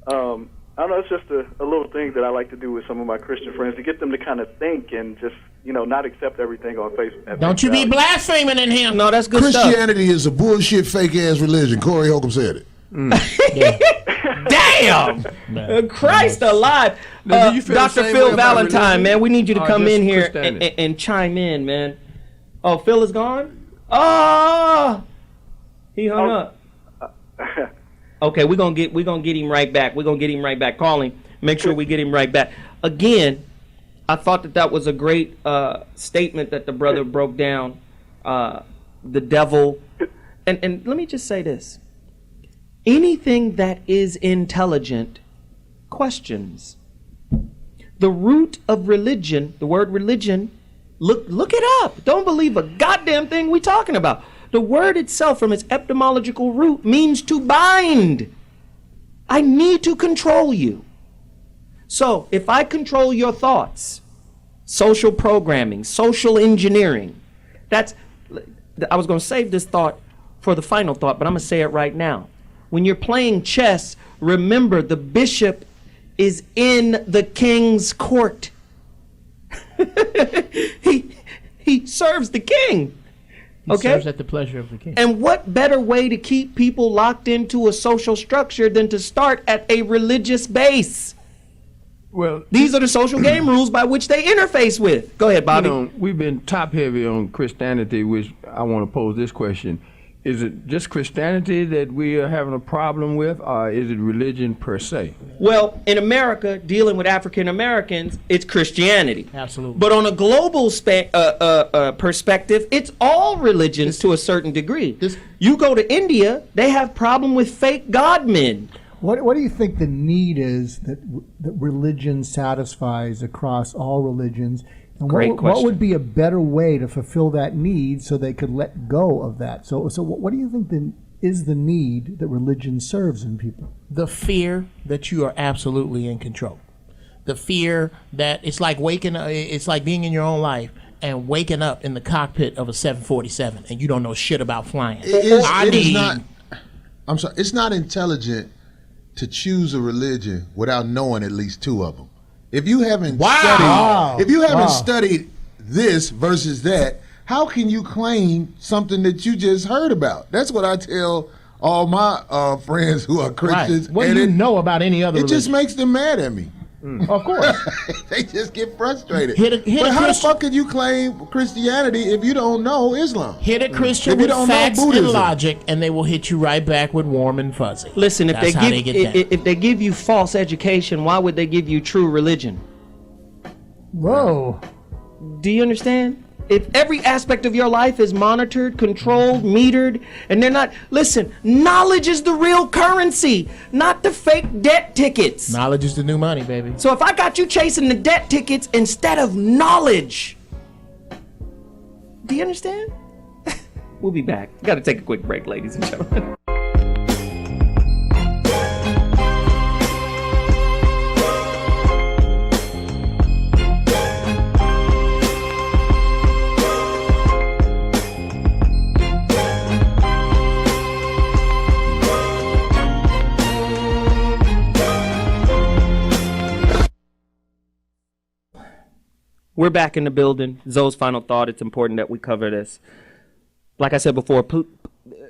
I don't know, it's just a little thing that I like to do with some of my Christian friends to get them to kind of think and just, not accept everything on Facebook. Don't you be blaspheming in him. No, that's good Christianity is a bullshit, fake-ass religion. Corey Holcomb said it. Damn! Christ alive. Dr. Phil Valentine, man, we need you to come in here and chime in, man. Oh, Phil is gone? Oh! He hung up. Okay, we're gonna get him right back. We're gonna get him right back. Call him. Make sure we get him right back. Again, I thought that was a great statement that the brother broke down. The devil. And let me just say this. Anything that is intelligent questions. The root of religion, the word religion, look it up. Don't believe a goddamn thing we talking about. The word itself from its etymological root means to bind. I need to control you. So if I control your thoughts, social programming, social engineering, I was going to save this thought for the final thought, but I'm going to say it right now. When you're playing chess, remember the bishop is in the king's court. He serves the king. He serves at the pleasure of the king. And what better way to keep people locked into a social structure than to start at a religious base? Well, these are the social game rules by which they interface with. Go ahead, Bobby. We've been top heavy on Christianity, which I want to pose this question. Is it just Christianity that we are having a problem with, or is it religion per se? Well, in America, dealing with African Americans, it's Christianity. Absolutely. But on a global perspective, it's all religions to a certain degree. You go to India, they have problem with fake godmen. What do you think the need is that religion satisfies across all religions? And Great what question. would be a better way to fulfill that need so they could let go of that? So what do you think is the need that religion serves in people? The fear that you are absolutely in control. The fear that it's like it's like being in your own life and waking up in the cockpit of a 747 and you don't know shit about flying. I'm sorry, it's not intelligent to choose a religion without knowing at least two of them. If you haven't studied this versus that, how can you claim something that you just heard about? That's what I tell all my friends who are Christians. Right. What do you know about any other religion? It just makes them mad at me. Of course. They just get frustrated. But how the fuck could you claim Christianity if you don't know Islam? Hit a Christian with facts and logic, and they will hit you right back with warm and fuzzy. Listen, if That's how they get down. if they give you false education, why would they give you true religion? Whoa. Do you understand? If every aspect of your life is monitored, controlled, metered, and they're not... Listen, knowledge is the real currency, not the fake debt tickets. Knowledge is the new money, baby. So if I got you chasing the debt tickets instead of knowledge... Do you understand? We'll be back. Got to take a quick break, ladies and gentlemen. We're back in the building. Zoe's final thought. It's important that we cover this. Like I said before,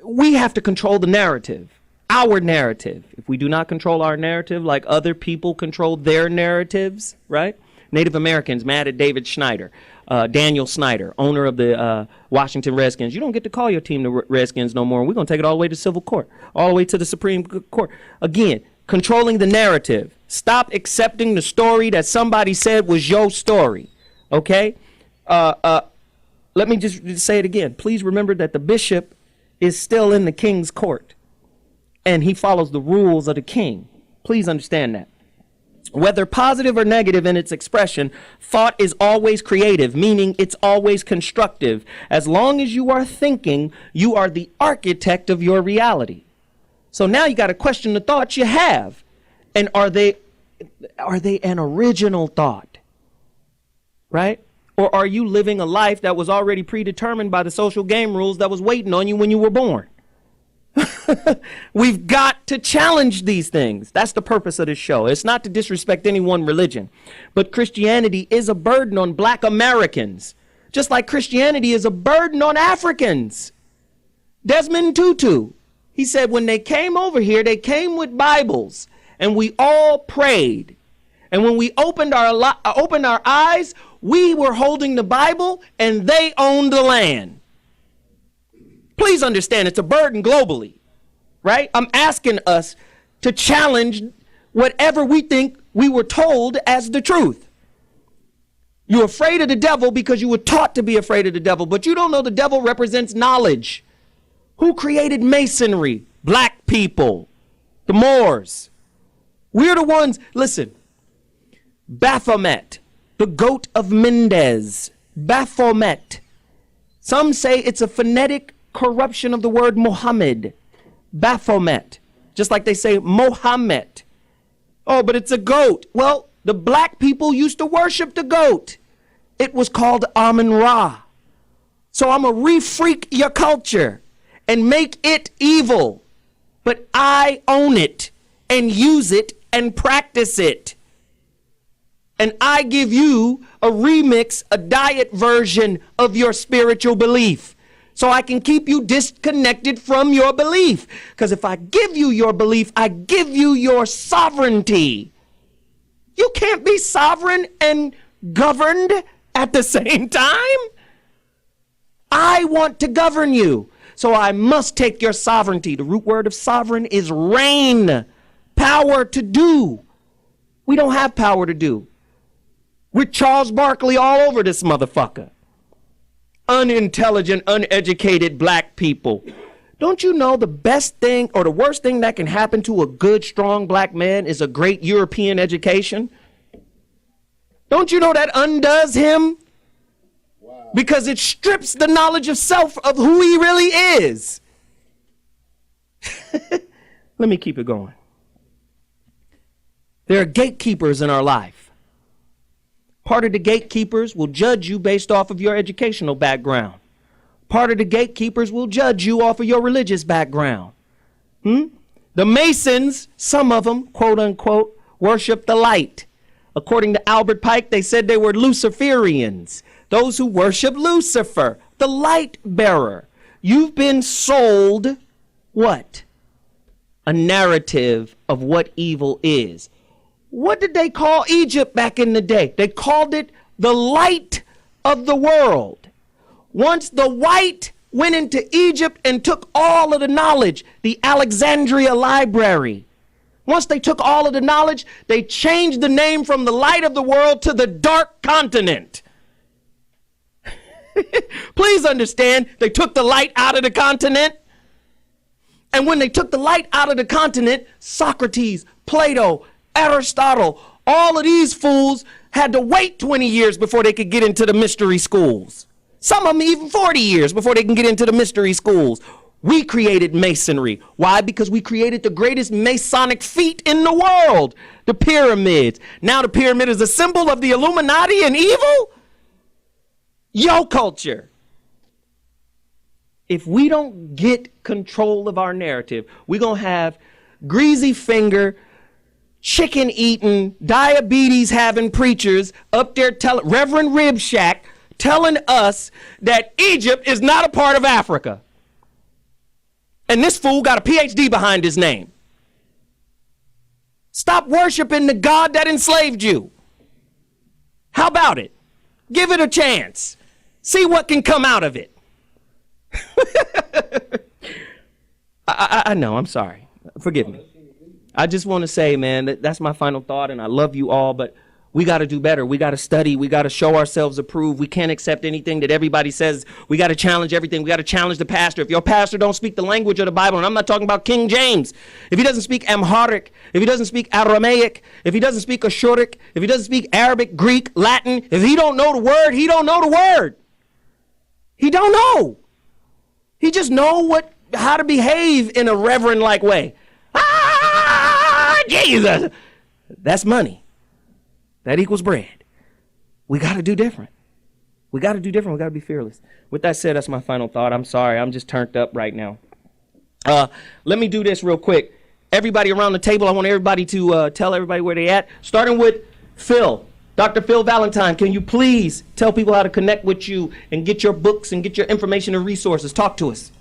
we have to control the narrative, our narrative. If we do not control our narrative like other people control their narratives, right? Native Americans mad at David Schneider, Daniel Snyder, owner of the Washington Redskins. You don't get to call your team the Redskins no more. We're going to take it all the way to civil court, all the way to the Supreme Court. Again, controlling the narrative. Stop accepting the story that somebody said was your story. Okay? Let me just say it again. Please remember that the bishop is still in the king's court, and he follows the rules of the king. Please understand that. Whether positive or negative in its expression, thought is always creative, meaning it's always constructive. As long as you are thinking, you are the architect of your reality. So now you got to question the thoughts you have. And are they an original thought? Right? Or are you living a life that was already predetermined by the social game rules that was waiting on you when you were born? We've got to challenge these things. That's the purpose of this show. It's not to disrespect any one religion, but Christianity is a burden on Black Americans, just like Christianity is a burden on Africans. Desmond Tutu, he said when they came over here, they came with Bibles, and we all prayed. And when we opened our eyes, we were holding the Bible and they owned the land. Please understand, it's a burden globally, right? I'm asking us to challenge whatever we think we were told as the truth. You're afraid of the devil because you were taught to be afraid of the devil, but you don't know the devil represents knowledge. Who created masonry? Black people, the Moors. We're the ones, listen. Baphomet, the goat of Mendez. Baphomet. Some say it's a phonetic corruption of the word Muhammad. Baphomet. Just like they say Mohammed. Oh, but it's a goat. Well, the black people used to worship the goat. It was called Amun-Ra. So I'm going to re-freak your culture and make it evil. But I own it and use it and practice it. And I give you a remix, a diet version of your spiritual belief. So I can keep you disconnected from your belief. Because if I give you your belief, I give you your sovereignty. You can't be sovereign and governed at the same time. I want to govern you. So I must take your sovereignty. The root word of sovereign is reign. Power to do. We don't have power to do. We're Charles Barkley all over this motherfucker. Unintelligent, uneducated black people. Don't you know the best thing or the worst thing that can happen to a good, strong black man is a great European education? Don't you know that undoes him because it strips the knowledge of self of who he really is. Let me keep it going. There are gatekeepers in our life. Part of the gatekeepers will judge you based off of your educational background. Part of the gatekeepers will judge you off of your religious background. The Masons, some of them, quote unquote, worship the light. According to Albert Pike, they said they were Luciferians, those who worship Lucifer, the light bearer. You've been sold what? A narrative of what evil is. What did they call Egypt back in the day? They called it the light of the world. Once the white went into Egypt and took all of the knowledge, the Alexandria Library. Once they took all of the knowledge, they changed the name from the light of the world to the dark continent. Please understand, they took the light out of the continent. And when they took the light out of the continent, Socrates, Plato, Aristotle, all of these fools had to wait 20 years before they could get into the mystery schools. Some of them even 40 years before they can get into the mystery schools. We created masonry. Why? Because we created the greatest Masonic feat in the world, the pyramids. Now the pyramid is a symbol of the Illuminati and evil? Yo culture. If we don't get control of our narrative, we're going to have greasy finger, chicken eating, diabetes having preachers up there telling Reverend Rib Shack telling us that Egypt is not a part of Africa. And this fool got a PhD behind his name. Stop worshiping the God that enslaved you. How about it? Give it a chance. See what can come out of it. I know, I'm sorry. Forgive me. I just want to say, man, that's my final thought, and I love you all, but we got to do better. We got to study. We got to show ourselves approved. We can't accept anything that everybody says. We got to challenge everything. We got to challenge the pastor. If your pastor don't speak the language of the Bible, and I'm not talking about King James, if he doesn't speak Amharic, if he doesn't speak Aramaic, if he doesn't speak Ashuric, if he doesn't speak Arabic, Greek, Latin, if he don't know the word, he don't know the word. He don't know. He just know how to behave in a reverend-like way. Ah, Jesus. That's money. That equals bread. We got to do different. We got to do different. We got to be fearless. With that said, that's my final thought. I'm sorry. I'm just turned up right now. Let me do this real quick. Everybody around the table, I want everybody to tell everybody where they at. Starting with Phil. Dr. Phil Valentine, can you please tell people how to connect with you and get your books and get your information and resources? Talk to us.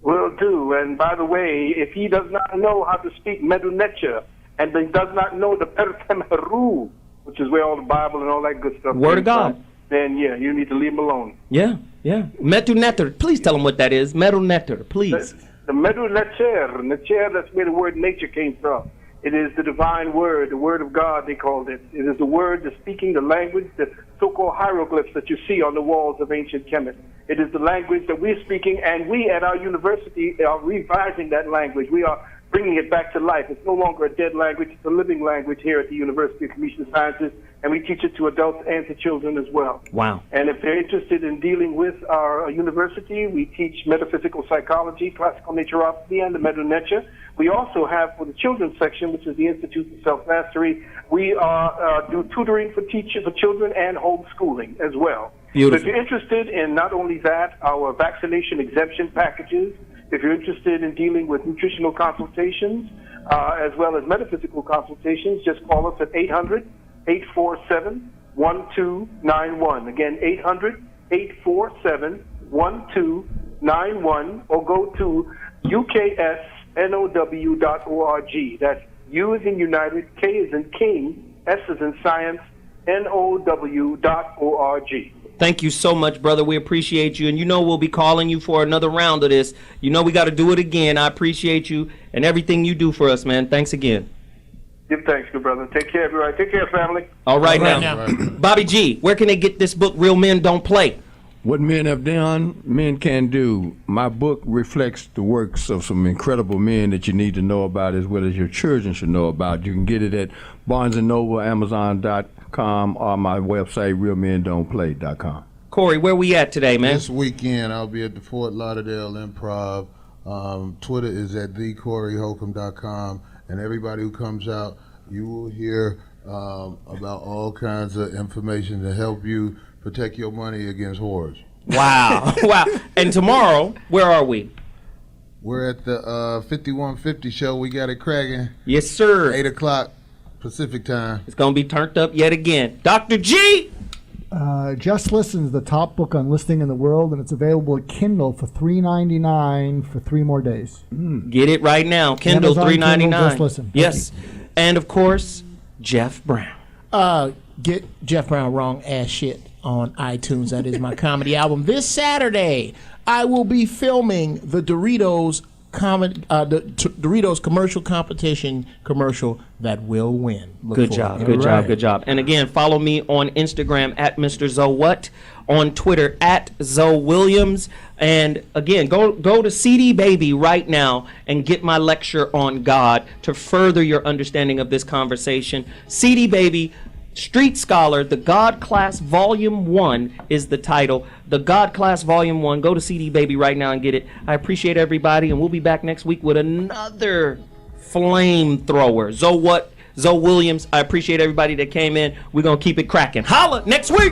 Will do. And by the way, if he does not know how to speak Medunetia and he does not know the Pertem Heru, which is where all the Bible and all that good stuff Word of God. Then, yeah, you need to leave him alone. Yeah. Medunetter. Please tell him what that is. Medunetter, please. The Medunetter. Neter, that's where the word nature came from. It is the divine word, the word of God, they called it. It is the word, the speaking, the language, the so-called hieroglyphs that you see on the walls of ancient Kemet. It is the language that we're speaking, and we at our university are revising that language. We are bringing it back to life. It's no longer a dead language. It's a living language here at the University of Communication Sciences, and we teach it to adults and to children as well. Wow. And if they're interested in dealing with our university, we teach metaphysical psychology, classical naturopathy, and the Medunetia. We also have, for the children's section, which is the Institute for Self-Mastery, we do tutoring for children and homeschooling as well. Beautiful. So if you're interested in not only that, our vaccination exemption packages, if you're interested in dealing with nutritional consultations, as well as metaphysical consultations, just call us at 800-847-1291. Again, 800-847-1291, or go to UKSNOW.org. That's U as in United, K as in King, S as in Science, NOW.org. Thank you so much, brother. We appreciate you. And we'll be calling you for another round of this. We got to do it again. I appreciate you and everything you do for us, man. Thanks again. Give thanks, good brother. Take care, everybody. Take care, family. All right, now. Bobby G, where can they get this book, Real Men Don't Play? What men have done, men can do. My book reflects the works of some incredible men that you need to know about, as well as your children should know about. You can get it at Barnes & Noble, Amazon.com, or my website, realmendon'tplay.com. Corey, where we at today, man? This weekend, I'll be at the Fort Lauderdale Improv. Twitter is at thecoreyholcomb.com. And everybody who comes out, you will hear about all kinds of information to help you protect your money against whores. Wow. Wow. And tomorrow, where are we? We're at the 5150 show. We got it cracking. Yes, sir. 8 o'clock Pacific time. It's going to be turned up yet again. Dr. G! Just Listen is the top book on listening in the world, and it's available at Kindle for $3.99 for 3 more days. Get it right now. Kindle, Amazon, $3.99. Kindle, Just Listen. Yes. And, of course, Geoff Brown. Get Geoff Brown Wrong Ass Shit on iTunes. That is my comedy album. This Saturday, I will be filming the Doritos Doritos commercial competition commercial that will win. Good job. And again, follow me on Instagram at Mr. Zowhat, on Twitter at Zoe Williams, and again, go to CD Baby right now and get my lecture on God to further your understanding of this conversation. CD Baby, Street Scholar, The God Class Volume 1 is the title. The God Class Volume 1. Go to CD Baby right now and get it. I appreciate everybody, and we'll be back next week with another flamethrower. Zoe Williams, I appreciate everybody that came in. We're going to keep it cracking. Holla next week!